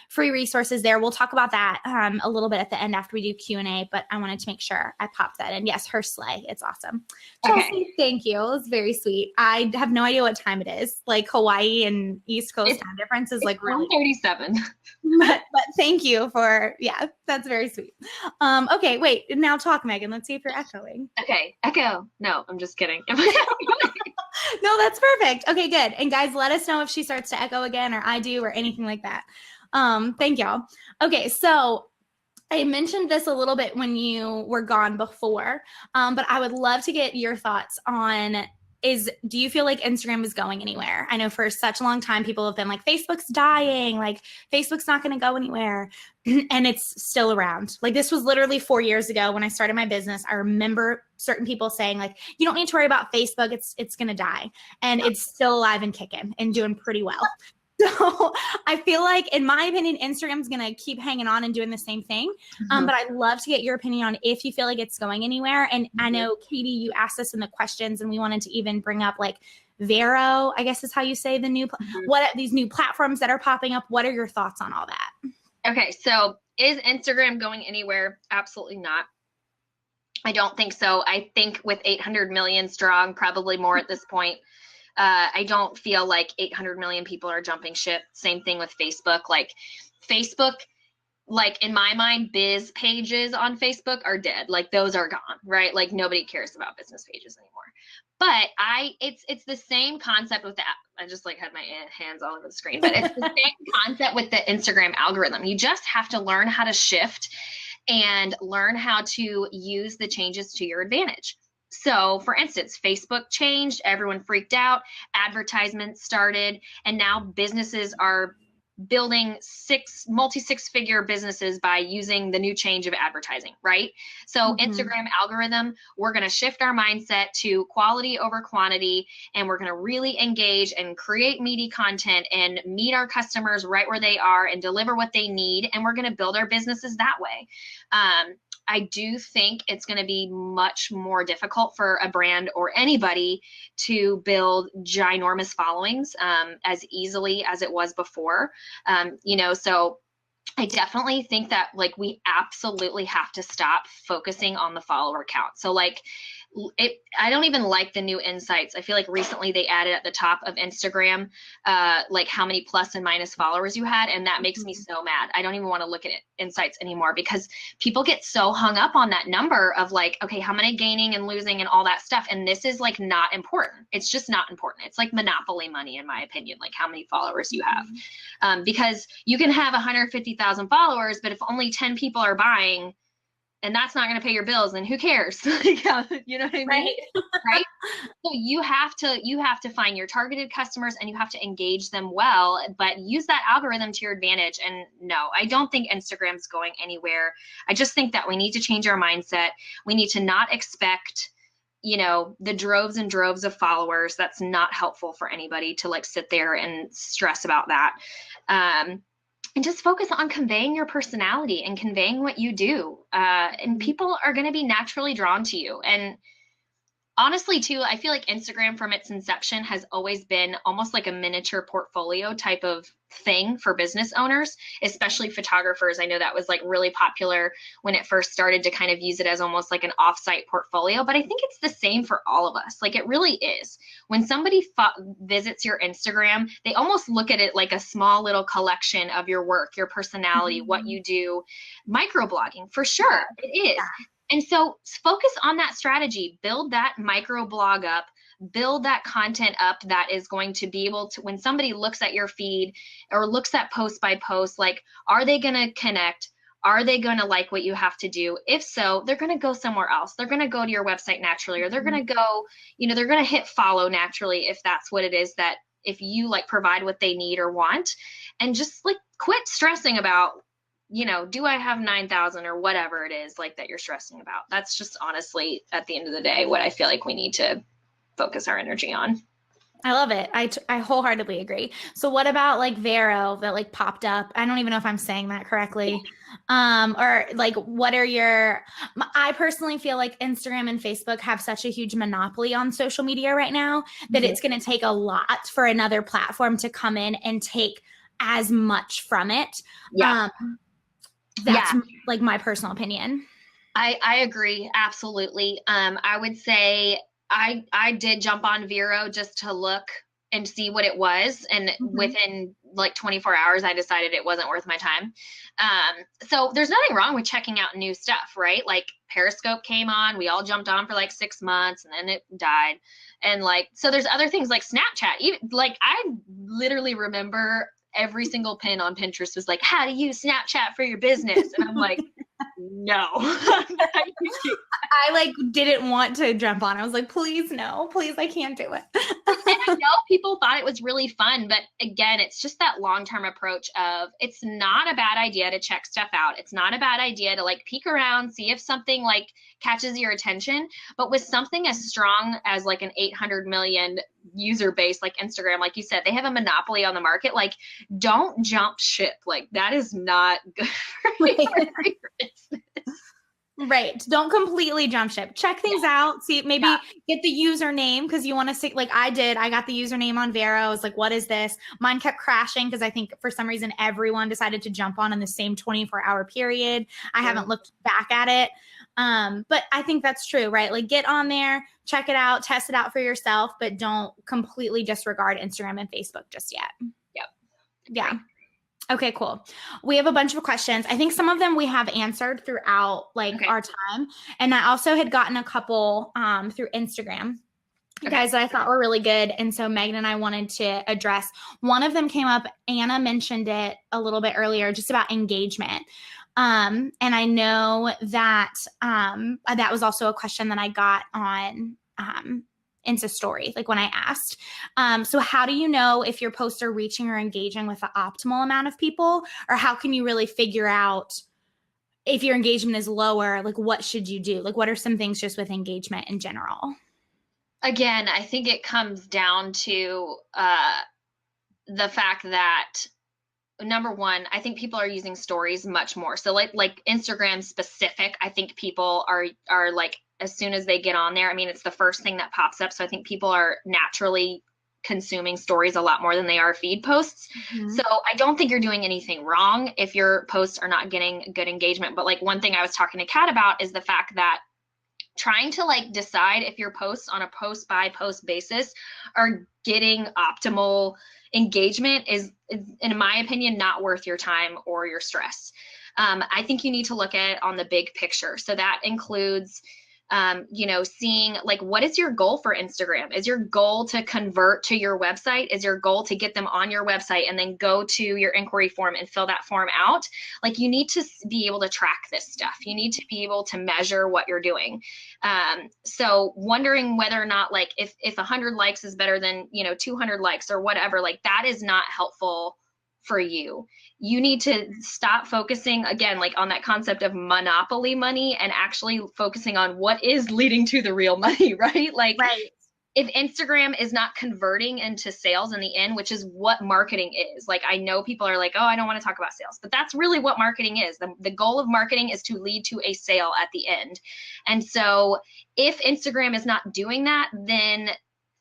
free resources there. We'll talk about that a little bit at the end after we do Q&A, but I wanted to make sure I popped that in. Yes, her sleigh. It's awesome. Chelsea, Okay. thank you. It was very sweet. I have no idea what time it is. Like Hawaii and East Coast time difference is like really 1:37. but thank you for, yeah, that's very sweet. Okay, wait, now talk, Megan. Let's see if you're echoing. Okay, echo. No, I'm just kidding. No, that's perfect. Okay, good. And guys, let us know if she starts to echo again or I do or anything like that. Thank y'all. Okay, so I mentioned this a little bit when you were gone before, but I would love to get your thoughts on do you feel like Instagram is going anywhere? I know for such a long time, people have been like, Facebook's dying, like Facebook's not going to go anywhere. And it's still around. Like this was literally 4 years ago when I started my business. I remember certain people saying like, you don't need to worry about Facebook. It's going to die. And it's still alive and kicking and doing pretty well. So I feel like, in my opinion, Instagram's going to keep hanging on and doing the same thing. But I'd love to get your opinion on if you feel like it's going anywhere. And I know, Katie, you asked us in the questions, and we wanted to even bring up like Vero, I guess is how you say the new, what these new platforms that are popping up. What are your thoughts on all that? Okay, so is Instagram going anywhere? Absolutely not. I don't think so. I think with 800 million strong, probably more at this point, I don't feel like 800 million people are jumping ship. Same thing with Facebook. Like Facebook, like in my mind, biz pages on Facebook are dead. Like those are gone, right? Like nobody cares about business pages anymore. But it's the same concept with the app. I just like had my hands all over the screen, but it's the same concept with the Instagram algorithm. You just have to learn how to shift and learn how to use the changes to your advantage. So for instance, Facebook changed, everyone freaked out, advertisements started, and now businesses are building multi-six-figure businesses by using the new change of advertising, right? So Instagram algorithm, we're going to shift our mindset to quality over quantity, and we're going to really engage and create meaty content and meet our customers right where they are and deliver what they need, and we're going to build our businesses that way. I do think it's going to be much more difficult for a brand or anybody to build ginormous followings as easily as it was before. So I definitely think that like we absolutely have to stop focusing on the follower count. So like I don't even like the new insights. I feel like recently they added at the top of Instagram, like how many plus and minus followers you had. And that makes me so mad. I don't even want to look at insights anymore because people get so hung up on that number of like, okay, how many gaining and losing and all that stuff. And this is like not important. It's just not important. It's like monopoly money, in my opinion, like how many followers you have. Because you can have 150,000 followers, but if only 10 people are buying, and that's not going to pay your bills, then who cares? You know what I mean? Right. So you have to find your targeted customers and you have to engage them well, but use that algorithm to your advantage. And no, I don't think Instagram's going anywhere. I just think that we need to change our mindset. We need to not expect, the droves and droves of followers. That's not helpful for anybody to like sit there and stress about that. And just focus on conveying your personality and conveying what you do. And people are going to be naturally drawn to you. And honestly, too, I feel like Instagram from its inception has always been almost like a miniature portfolio type of thing for business owners, especially photographers. I know that was like really popular when it first started to kind of use it as almost like an offsite portfolio, but I think it's the same for all of us. Like it really is. When somebody visits your Instagram, they almost look at it like a small little collection of your work, your personality, what you do, microblogging for sure. It is. And so focus on that strategy, build that micro blog up, build that content up that is going to be able to, when somebody looks at your feed or looks at post by post, like, are they going to connect? Are they going to like what you have to do? If so, they're going to go somewhere else. They're going to go to your website naturally, or they're going to go, they're going to hit follow naturally if that's what it is that if you like provide what they need or want, and just like quit stressing about, do I have 9,000 or whatever it is like that you're stressing about. That's just honestly at the end of the day what I feel like we need to focus our energy on. I love it. I wholeheartedly agree. So what about like Vero that like popped up? I don't even know if I'm saying that correctly. Or like what are your I personally feel like Instagram and Facebook have such a huge monopoly on social media right now that it's going to take a lot for another platform to come in and take as much from it. Yeah. That's like my personal opinion. I agree. Absolutely. I would say I did jump on Vero just to look and see what it was. And within like 24 hours, I decided it wasn't worth my time. So there's nothing wrong with checking out new stuff, right? Like Periscope came on, we all jumped on for like 6 months and then it died. And like, so there's other things like Snapchat. Even like I literally remember every single pin on Pinterest was like, how to use Snapchat for your business. And I'm like, no. I like didn't want to jump on. I was like, please no, please, I can't do it. And I know people thought it was really fun, but again, it's just that long-term approach of it's not a bad idea to check stuff out. It's not a bad idea to like peek around, see if something like catches your attention. But with something as strong as like an 800 million user base like Instagram, like you said, they have a monopoly on the market. Like, don't jump ship. Like, that is not good for your business. Right. Don't completely jump ship. Check things out. See, maybe get the username because you want to see, like I did. I got the username on Vero. I was like, what is this? Mine kept crashing because I think for some reason everyone decided to jump on in the same 24-hour period. I haven't looked back at it. But I think that's true, right? Like get on there, check it out, test it out for yourself, but don't completely disregard Instagram and Facebook just yet. Yep. Yeah. Okay, cool. We have a bunch of questions. I think some of them we have answered throughout like our time. And I also had gotten a couple through Instagram, guys, that I thought were really good. And so Megan and I wanted to address. One of them came up, Anna mentioned it a little bit earlier, just about engagement. And I know that that was also a question that I got on Insta story, like when I asked. So how do you know if your posts are reaching or engaging with the optimal amount of people? Or how can you really figure out if your engagement is lower, like what should you do? Like what are some things just with engagement in general? Again, I think it comes down to the fact that number one, I think people are using stories much more. So like Instagram specific, I think people are like, as soon as they get on there, I mean, it's the first thing that pops up. So I think people are naturally consuming stories a lot more than they are feed posts. So I don't think you're doing anything wrong if your posts are not getting good engagement. But like one thing I was talking to Kat about is the fact that trying to like decide if your posts on a post by post basis are getting optimal engagement is, in my opinion, not worth your time or your stress. I think you need to look at it on the big picture. So that includes seeing like, what is your goal for Instagram? Is your goal to convert to your website? Is your goal to get them on your website and then go to your inquiry form and fill that form out? Like you need to be able to track this stuff. You need to be able to measure what you're doing. So wondering whether or not like if 100 likes is better than, 200 likes or whatever, like that is not helpful for you. You need to stop focusing again, like on that concept of monopoly money and actually focusing on what is leading to the real money, right? Like if Instagram is not converting into sales in the end, which is what marketing is, like I know people are like, oh, I don't want to talk about sales, but that's really what marketing is. The goal of marketing is to lead to a sale at the end. And so if Instagram is not doing that, then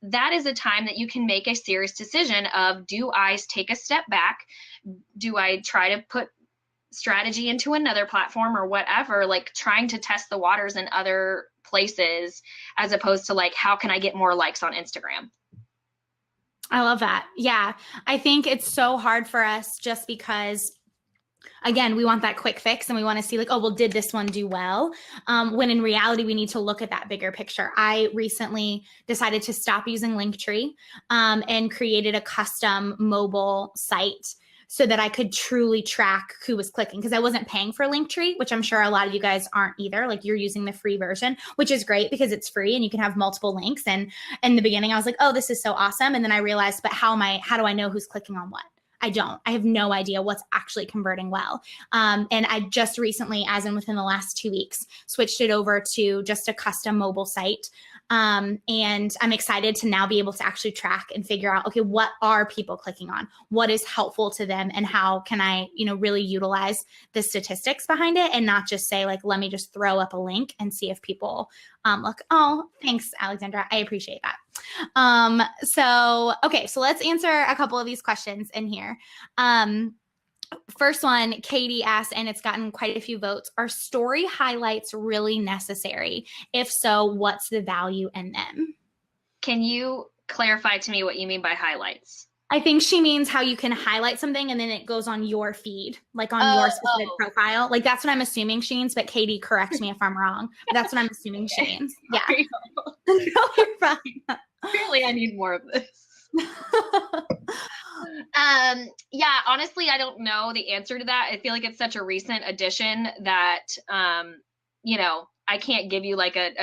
that is a time that you can make a serious decision of, do I take a step back? Do I try to put strategy into another platform or whatever, like trying to test the waters in other places as opposed to like, how can I get more likes on Instagram? I love that. Yeah. I think it's so hard for us just because again, we want that quick fix and we want to see like, oh, well, did this one do well? When in reality, we need to look at that bigger picture. I recently decided to stop using Linktree and created a custom mobile site so that I could truly track who was clicking, because I wasn't paying for Linktree, which I'm sure a lot of you guys aren't either. Like you're using the free version, which is great because it's free and you can have multiple links. And in the beginning, I was like, oh, this is so awesome. And then I realized, but how do I know who's clicking on what? I have no idea what's actually converting well. And I just recently, as in within the last 2 weeks, switched it over to just a custom mobile site And I'm excited to now be able to actually track and figure out, okay, what are people clicking on? What is helpful to them? And how can I, really utilize the statistics behind it and not just say like, let me just throw up a link and see if people look. Oh, thanks, Alexandra. I appreciate that. So let's answer a couple of these questions in here. First one, Katie asked, and it's gotten quite a few votes. Are story highlights really necessary? If so, what's the value in them? Can you clarify to me what you mean by highlights? I think she means how you can highlight something and then it goes on your feed, like on your specific profile. Like that's what I'm assuming she means, but Katie, correct me if I'm wrong. But that's what I'm assuming she means. Yeah. No, you're fine. Apparently I need more of this. Yeah, honestly, I don't know the answer to that. I feel like it's such a recent addition that, I can't give you like an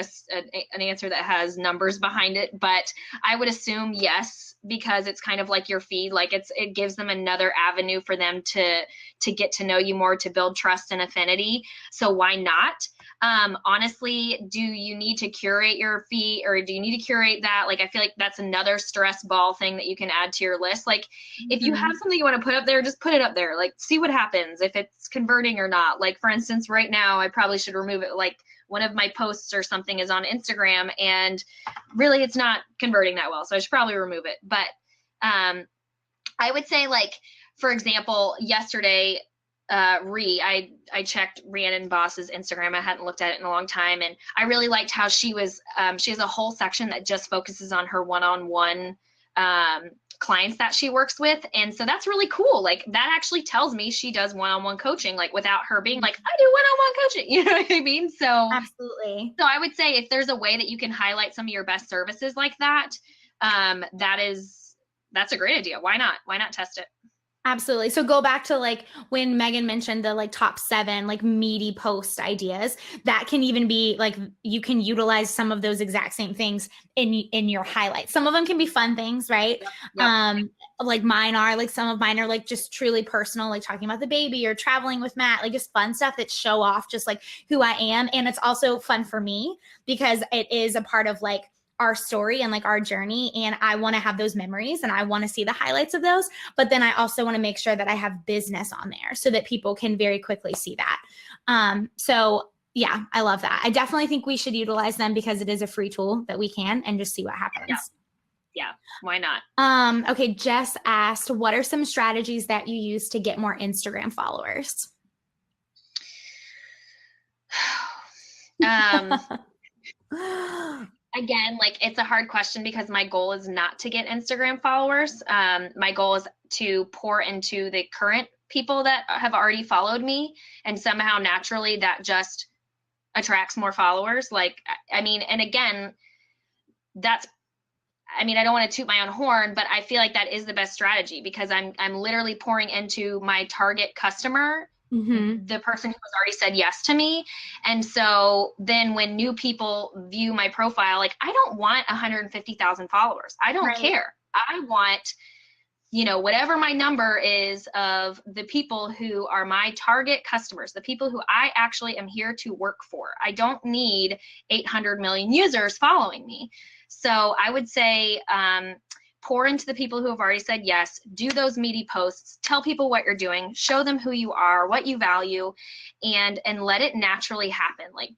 answer that has numbers behind it, but I would assume yes, because it's kind of like your feed. Like it gives them another avenue for them to get to know you more, to build trust and affinity. So why not? Honestly, do you need to curate your feed, or do you need to curate that? Like, I feel like that's another stress ball thing that you can add to your list. Like if you have something you want to put up there, just put it up there, like see what happens, if it's converting or not. Like for instance, right now, I probably should remove it. Like one of my posts or something is on Instagram and really it's not converting that well. So I should probably remove it. But, I would say, like, for example, yesterday, I checked Rhiannon Boss's Instagram. I hadn't looked at it in a long time. And I really liked how she has a whole section that just focuses on her one-on-one, clients that she works with. And so that's really cool. Like that actually tells me she does one-on-one coaching, like without her being like, I do one-on-one coaching. You know what I mean? So absolutely. So I would say if there's a way that you can highlight some of your best services like that, that's a great idea. Why not? Why not test it? Absolutely. So go back to like when Megan mentioned the like top 7 like meaty post ideas, that can even be like, you can utilize some of those exact same things in your highlights. Some of them can be fun things, right? Yep. Like some of mine are like just truly personal, like talking about the baby or traveling with Matt, like just fun stuff that show off just like who I am. And it's also fun for me because it is a part of like our story and like our journey. And I want to have those memories and I want to see the highlights of those. But then I also want to make sure that I have business on there so that people can very quickly see that. So yeah, I love that. I definitely think we should utilize them because it is a free tool that we can and just see what happens. Yeah. Why not? Okay. Jess asked, what are some strategies that you use to get more Instagram followers? Again, like it's a hard question because my goal is not to get Instagram followers. My goal is to pour into the current people that have already followed me, and somehow naturally that just attracts more followers. Like, I mean, and again, I don't want to toot my own horn, but I feel like that is the best strategy because I'm literally pouring into my target customer. Mm-hmm. The person who has already said yes to me. And so then when new people view my profile, like I don't want 150,000 followers. I don't care. I want, whatever my number is of the people who are my target customers, the people who I actually am here to work for. I don't need 800 million users following me. So I would say, pour into the people who have already said yes, do those meaty posts, tell people what you're doing, show them who you are, what you value, and let it naturally happen. Like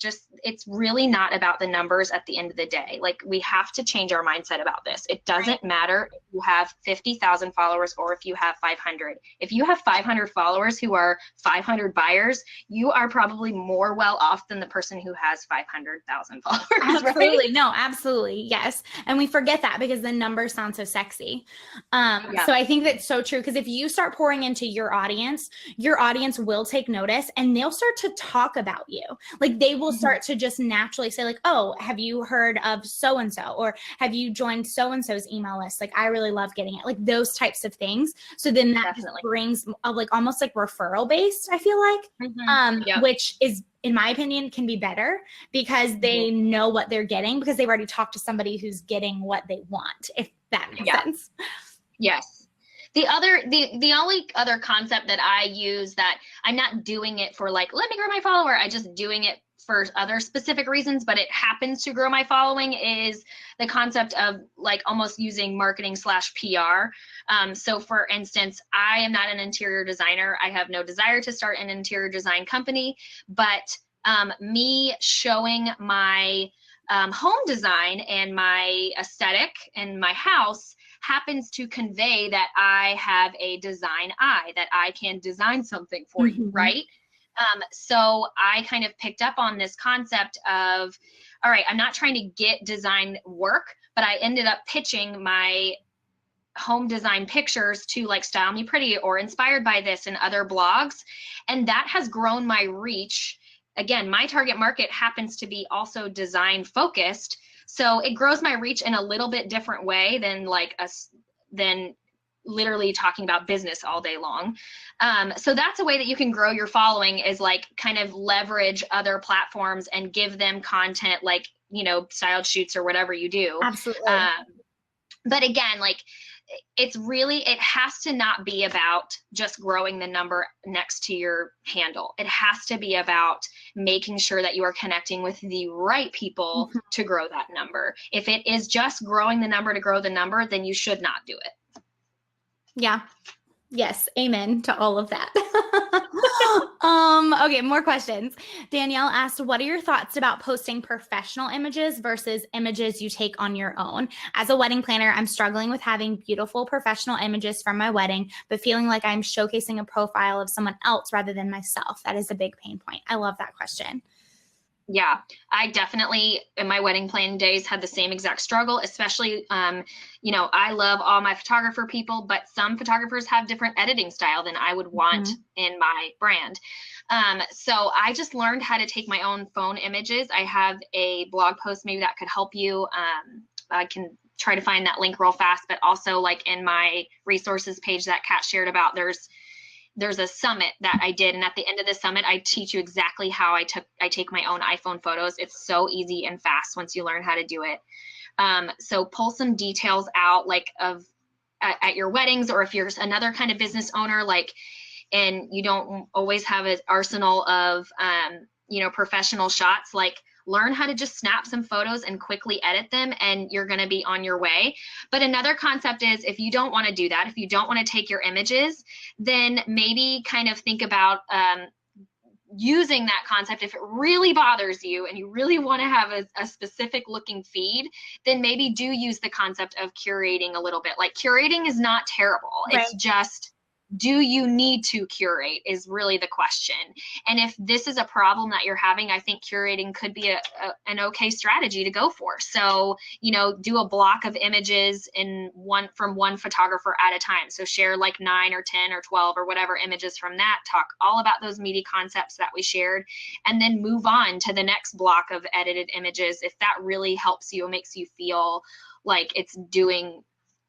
it's really not about the numbers at the end of the day. Like we have to change our mindset about this. It doesn't matter if you have 50,000 followers or if you have 500. If you have 500 followers who are 500 buyers, you are probably more well off than the person who has 500,000 followers. Absolutely. Right? No, absolutely. Yes. And we forget that because the numbers sound so sexy. So I think that's so true because if you start pouring into your audience will take notice and they'll start to talk about you. Like they will start to just naturally say like, oh, have you heard of so-and-so, or have you joined so-and-so's email list? Like I really love getting it, like those types of things. So then that just brings like almost like referral based, I feel like, which is, in my opinion, can be better because they know what they're getting because they've already talked to somebody who's getting what they want, if that makes sense. Yes. The only other concept that I use that I'm not doing it for like, let me grow my follower. I just doing it for other specific reasons, but it happens to grow my following, is the concept of like almost using marketing / PR. So for instance, I am not an interior designer. I have no desire to start an interior design company, but me showing my home design and my aesthetic and my house happens to convey that I have a design eye, that I can design something for you, right? So I kind of picked up on this concept of, all right, I'm not trying to get design work, but I ended up pitching my home design pictures to like Style Me Pretty or Inspired by This and other blogs. And that has grown my reach. Again, my target market happens to be also design focused. So it grows my reach in a little bit different way than than literally talking about business all day long. So that's a way that you can grow your following, is like kind of leverage other platforms and give them content like, you know, styled shoots or whatever you do. Absolutely. But again, like it has to not be about just growing the number next to your handle. It has to be about making sure that you are connecting with the right people to grow that number. If it is just growing the number to grow the number, then you should not do it. Yeah. Yes. Amen to all of that. Okay. More questions. Danielle asked, what are your thoughts about posting professional images versus images you take on your own? As a wedding planner, I'm struggling with having beautiful professional images from my wedding, but feeling like I'm showcasing a profile of someone else rather than myself. That is a big pain point. I love that question. Yeah, I definitely, in my wedding planning days, had the same exact struggle, especially, you know, I love all my photographer people, but some photographers have different editing style than I would want in my brand. So I just learned how to take my own phone images. I have a blog post maybe that could help you. I can try to find that link real fast, but also like in my resources page that Kat shared about, there's a summit that I did. And at the end of the summit, I teach you exactly how I take my own iPhone photos. It's so easy and fast once you learn how to do it. So pull some details out like at your weddings, or if you're another kind of business owner, like, and you don't always have an arsenal of, you know, professional shots, like learn how to just snap some photos and quickly edit them, and you're going to be on your way. But another concept is, if you don't want to do that, if you don't want to take your images, then maybe kind of think about using that concept. If it really bothers you and you really want to have a specific looking feed, then maybe do use the concept of curating a little bit. Like, curating is not terrible. Right. It's just, do you need to curate is really the question. And if this is a problem that you're having, I think curating could be an okay strategy to go for. So, you know, do a block of images from one photographer at a time. So share like 9 or 10 or 12 or whatever images from that, talk all about those meaty concepts that we shared, and then move on to the next block of edited images if that really helps you and makes you feel like it's doing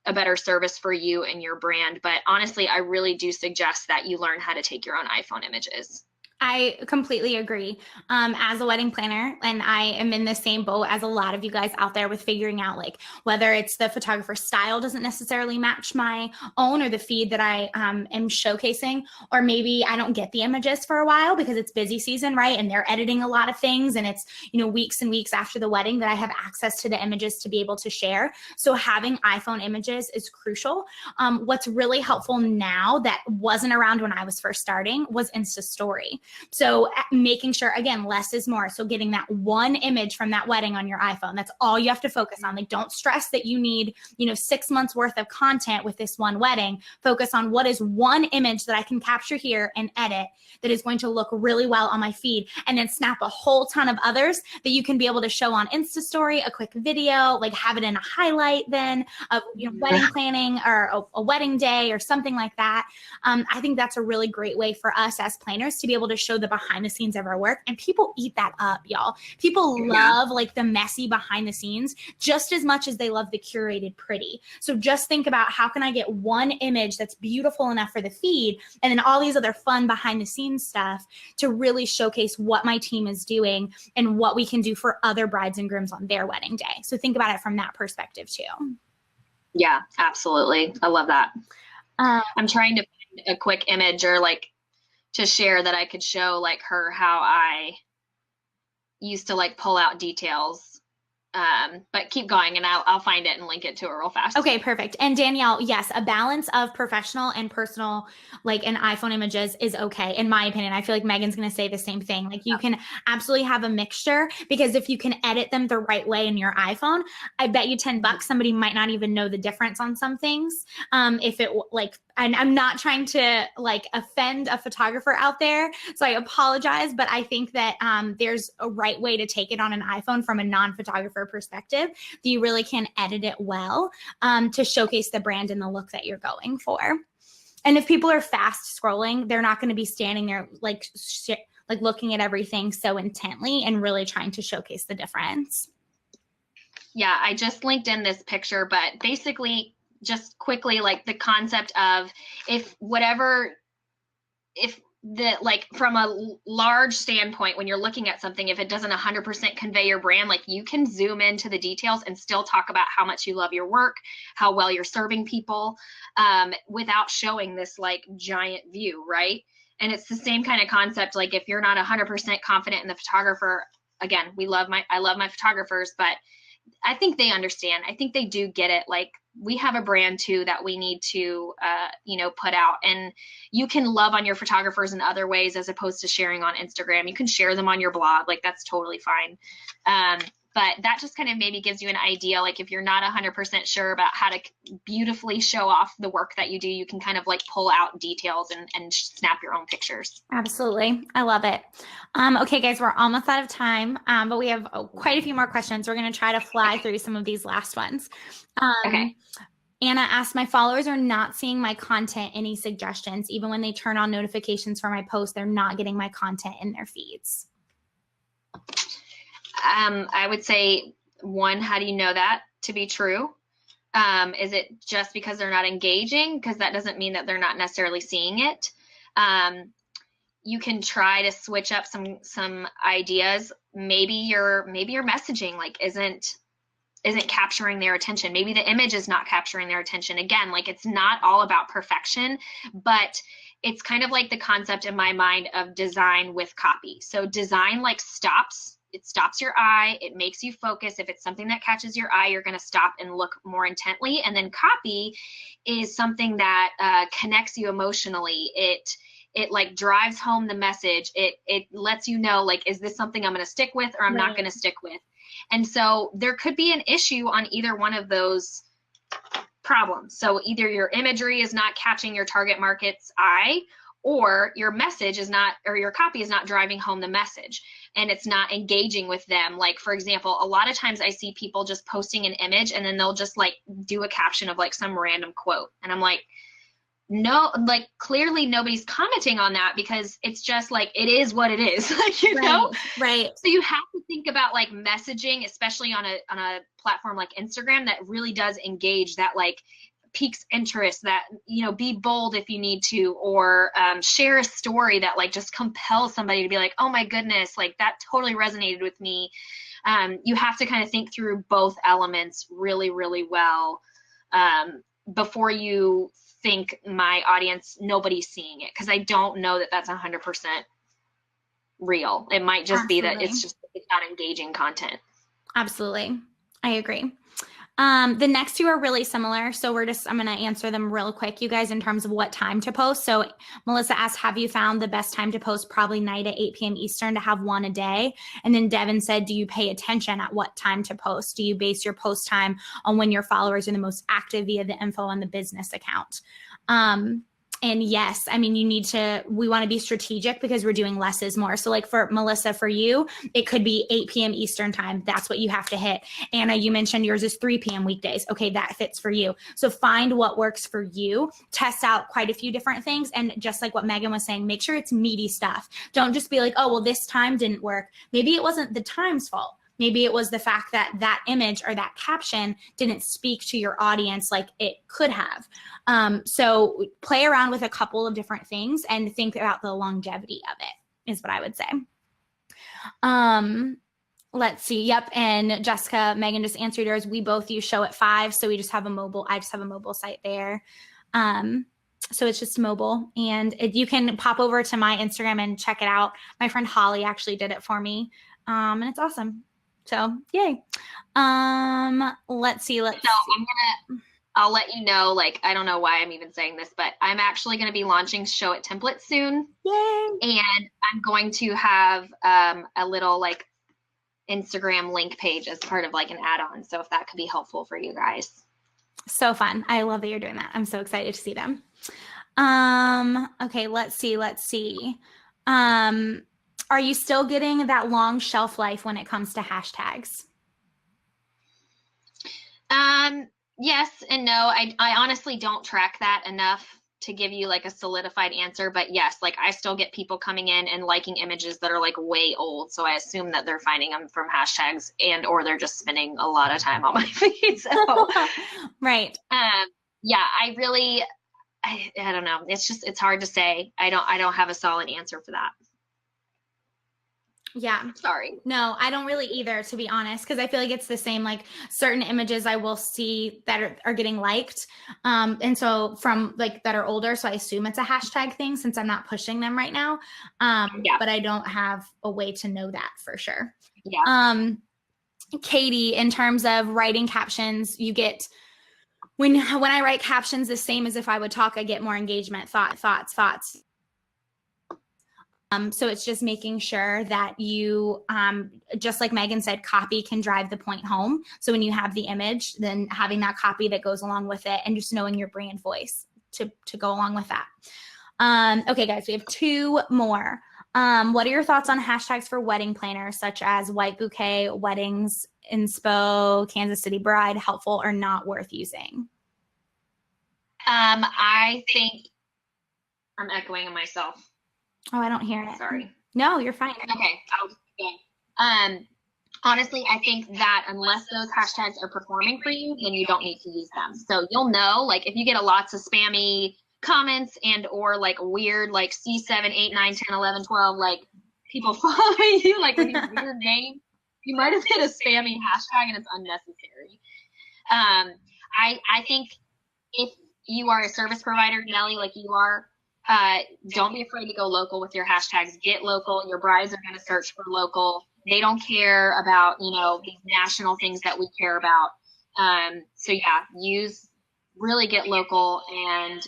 a better service for you and your brand. But honestly, I really do suggest that you learn how to take your own iPhone images. I completely agree. As a wedding planner, and I am in the same boat as a lot of you guys out there with figuring out, like, whether it's the photographer style doesn't necessarily match my own or the feed that I am showcasing, or maybe I don't get the images for a while because it's busy season, right? And they're editing a lot of things, and it's, you know, weeks and weeks after the wedding that I have access to the images to be able to share. So having iPhone images is crucial. What's really helpful now that wasn't around when I was first starting was Insta Story. So making sure, again, less is more. So getting that one image from that wedding on your iPhone, that's all you have to focus on. Like, don't stress that you need, you know, 6 months worth of content with this one wedding. Focus on what is one image that I can capture here and edit that is going to look really well on my feed, and then snap a whole ton of others that you can be able to show on Insta Story, a quick video, like have it in a highlight then of, you know, wedding planning or a wedding day or something like that. I think that's a really great way for us as planners to be able to show the behind the scenes of our work, and people eat that up, y'all. People love like the messy behind the scenes just as much as they love the curated pretty. So just think about, how can I get one image that's beautiful enough for the feed, and then all these other fun behind the scenes stuff to really showcase what my team is doing and what we can do for other brides and grooms on their wedding day. So think about it from that perspective too. Yeah, absolutely. I love that. I'm trying to find a quick image or like to share that I could show like her how I used to like pull out details. But keep going and I'll find it and link it to it real fast. Okay, perfect. And Danielle, yes, a balance of professional and personal, like in iPhone images is okay, in my opinion. I feel like Megan's going to say the same thing. Like you can absolutely have a mixture, because if you can edit them the right way in your iPhone, I bet you $10 somebody might not even know the difference on some things. If it like, and I'm not trying to like offend a photographer out there, so I apologize, but I think that there's a right way to take it on an iPhone from a non-photographer perspective, that you really can edit it well to showcase the brand and the look that you're going for. And if people are fast scrolling, they're not going to be standing there like looking at everything so intently and really trying to showcase the difference. Yeah, I just linked in this picture, but basically just quickly, like the concept of if the, like from a large standpoint, when you're looking at something, if it doesn't 100% convey your brand, like you can zoom into the details and still talk about how much you love your work, how well you're serving people, without showing this like giant view, right? And it's the same kind of concept. Like if you're not 100% confident in the photographer, again, I love my photographers, but I think they understand. I think they do get it. Like we have a brand too that we need to, put out, and you can love on your photographers in other ways as opposed to sharing on Instagram. You can share them on your blog. Like that's totally fine. But that just kind of maybe gives you an idea. Like if you're not 100% sure about how to beautifully show off the work that you do, you can kind of like pull out details and snap your own pictures. Absolutely. I love it. Okay, guys, we're almost out of time, but we have quite a few more questions. We're going to try to fly through some of these last ones. Okay. Anna asked, my followers are not seeing my content. Any suggestions? Even when they turn on notifications for my posts, they're not getting my content in their feeds. I would say, one, how do you know that to be true? Is it just because they're not engaging? Because that doesn't mean that they're not necessarily seeing it. You can try to switch up some ideas. Maybe your messaging like isn't capturing their attention. Maybe the image is not capturing their attention. Again, like it's not all about perfection, but it's kind of like the concept in my mind of design with copy. So design like stops your eye. It makes you focus. If it's something that catches your eye, you're going to stop and look more intently. And then copy is something that connects you emotionally. It like drives home the message. It lets you know, like, is this something I'm going to stick with or I'm not going to stick with? And so there could be an issue on either one of those problems. So either your imagery is not catching your target market's eye, or your message is not, or your copy is not driving home the message, and it's not engaging with them. Like, for example, a lot of times I see people just posting an image and then they'll just like do a caption of like some random quote. And I'm like, no, like clearly nobody's commenting on that, because it's just like, it is what it is, like, you know? Right. So you have to think about like messaging, especially on a platform like Instagram that really does engage, that like piques interest, that, you know, be bold if you need to, or share a story that like just compels somebody to be like, oh my goodness, like that totally resonated with me. You have to kind of think through both elements really, really well before you think my audience, nobody's seeing it, because I don't know that that's 100% real. It might just be that it's not engaging content. Absolutely. I agree. The next two are really similar. So I'm going to answer them real quick, you guys, in terms of what time to post. So Melissa asked, have you found the best time to post? Probably night at 8 p.m. Eastern, to have one a day. And then Devin said, do you pay attention at what time to post? Do you base your post time on when your followers are the most active via the info on the business account? And yes, I mean, we want to be strategic, because we're doing less is more. So like for Melissa, for you, it could be 8 p.m. Eastern time. That's what you have to hit. Anna, you mentioned yours is 3 p.m. weekdays. Okay, that fits for you. So find what works for you, test out quite a few different things. And just like what Megan was saying, make sure it's meaty stuff. Don't just be like, oh, well, this time didn't work. Maybe it wasn't the time's fault. Maybe it was the fact that that image or that caption didn't speak to your audience like it could have. So play around with a couple of different things and think about the longevity of it, is what I would say. Let's see. Yep. And Jessica, Megan just answered yours. We both use Show at 5. So I just have a mobile site there. So it's just mobile, and you can pop over to my Instagram and check it out. My friend Holly actually did it for me. And it's awesome. So yay. Let's see. I'll let you know, like, I don't know why I'm even saying this, but I'm actually going to be launching Show It templates soon. Yay. And I'm going to have a little like Instagram link page as part of like an add-on. So if that could be helpful for you guys. So fun. I love that you're doing that. I'm so excited to see them. Okay, let's see. Are you still getting that long shelf life when it comes to hashtags? Yes and no. I honestly don't track that enough to give you like a solidified answer, but yes, like I still get people coming in and liking images that are like way old. So I assume that they're finding them from hashtags and or they're just spending a lot of time on my feed. So right. Yeah, I don't know. It's hard to say. I don't have a solid answer for that. Yeah. Sorry. No, I don't really either, to be honest, because I feel like it's the same, like certain images I will see that are getting liked. And so from like that are older. So I assume it's a hashtag thing since I'm not pushing them right now. Yeah. But I don't have a way to know that for sure. Yeah. Katie, in terms of writing captions, you get when I write captions the same as if I would talk, I get more engagement, thoughts. So it's just making sure that you, just like Megan said, copy can drive the point home. So when you have the image, then having that copy that goes along with it and just knowing your brand voice to go along with that. Okay, guys, we have 2 more. What are your thoughts on hashtags for wedding planners, such as white bouquet, weddings, inspo, Kansas City bride, helpful or not worth using? I think I'm echoing myself. Oh, I don't hear it. Sorry. No, you're fine. Okay. I'll just begin. Honestly, I think that unless those hashtags are performing for you, then you don't need to use them. So you'll know, like, if you get lots of spammy comments and or like weird, like C7, 8, 9, 10, 11, 12, like people following you, like with these weird names, you might have hit a spammy hashtag and it's unnecessary. I think if you are a service provider, Nelly, like you are, don't be afraid to go local with your hashtags. Get local. Your brides are going to search for local. They don't care about, these national things that we care about. So yeah, really get local. And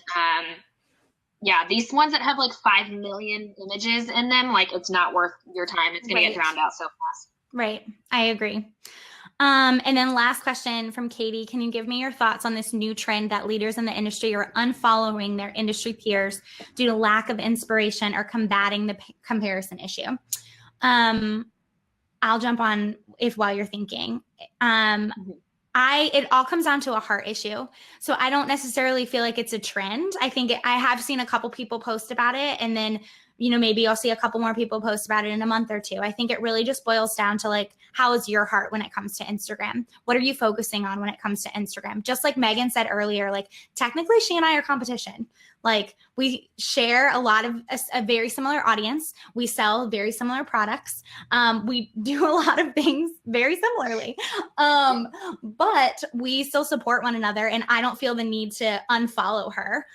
yeah, these ones that have like 5 million images in them, like it's not worth your time. It's going to get drowned out so fast. Right. I agree. And then last question from Katie, can you give me your thoughts on this new trend that leaders in the industry are unfollowing their industry peers due to lack of inspiration or combating the comparison issue? I'll jump on while you're thinking. It all comes down to a heart issue. So I don't necessarily feel like it's a trend. I think I have seen a couple people post about it, and then maybe I'll see a couple more people post about it in a month or 2. I think it really just boils down to like, how is your heart when it comes to Instagram? What are you focusing on when it comes to Instagram? Just like Megan said earlier, like technically she and I are competition. Like we share a very similar audience. We sell very similar products. We do a lot of things very similarly. But we still support one another. And I don't feel the need to unfollow her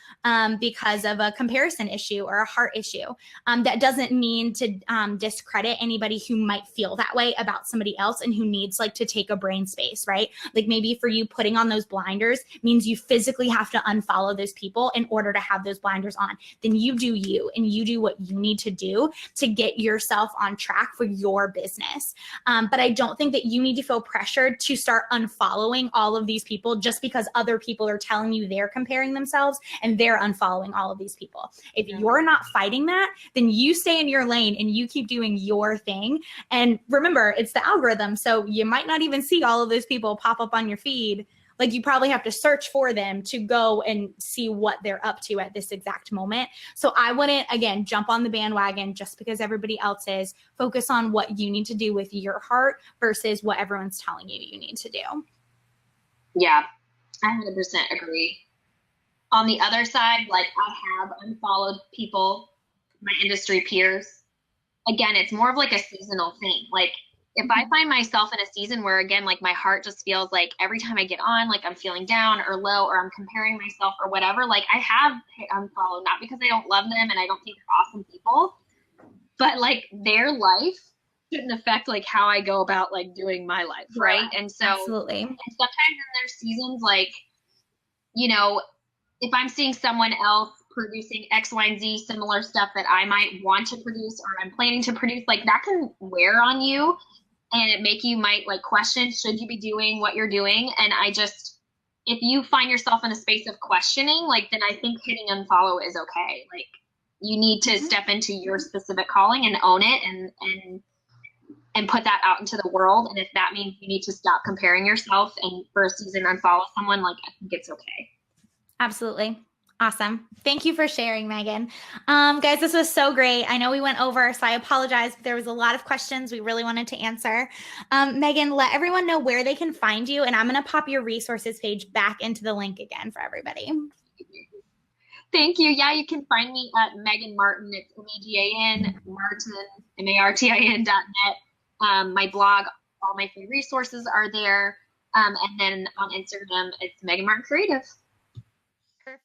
because of a comparison issue or a heart issue. That doesn't mean to discredit anybody who might feel that way about somebody else and who needs like to take a brain space, right? Like maybe for you, putting on those blinders means you physically have to unfollow those people in order to have those blinders on. Then you do you, and you do what you need to do to get yourself on track for your business. But I don't think that you need to feel pressured to start unfollowing all of these people just because other people are telling you they're comparing themselves and they're unfollowing all of these people. If you're not fighting that, then you stay in your lane and you keep doing your thing. And remember, it's the algorithm. So you might not even see all of those people pop up on your feed. Like you probably have to search for them to go and see what they're up to at this exact moment. So I wouldn't, again, jump on the bandwagon just because everybody else is. Focus on what you need to do with your heart versus what everyone's telling you need to do. Yeah, I 100% agree. On the other side, like I have unfollowed people, my industry peers. Again, it's more of like a seasonal thing. Like if I find myself in a season where, again, like my heart just feels like every time I get on, like I'm feeling down or low or I'm comparing myself or whatever, like I have hit unfollow, not because I don't love them and I don't think they're awesome people, but like their life shouldn't affect like how I go about like doing my life, right? And so, Absolutely. and sometimes in their seasons, like, you know, if I'm seeing someone else producing X, Y, and Z similar stuff that I might want to produce or I'm planning to produce, like that can wear on you and it make you might like question, should you be doing what you're doing? And I just, if you find yourself in a space of questioning, like then I think hitting unfollow is okay. Like you need to step into your specific calling and own it and put that out into the world. And if that means you need to stop comparing yourself and for a season unfollow someone, like I think it's okay. Absolutely. Awesome. Thank you for sharing, Megan. Guys, this was so great. I know we went over, so I apologize. There was a lot of questions we really wanted to answer. Megan, let everyone know where they can find you, and I'm going to pop your resources page back into the link again for everybody. Thank you. Yeah, you can find me at Megan Martin. It's Megan Martin, MARTIN.net. My blog, all my free resources are there. And then on Instagram, it's Megan Martin Creative.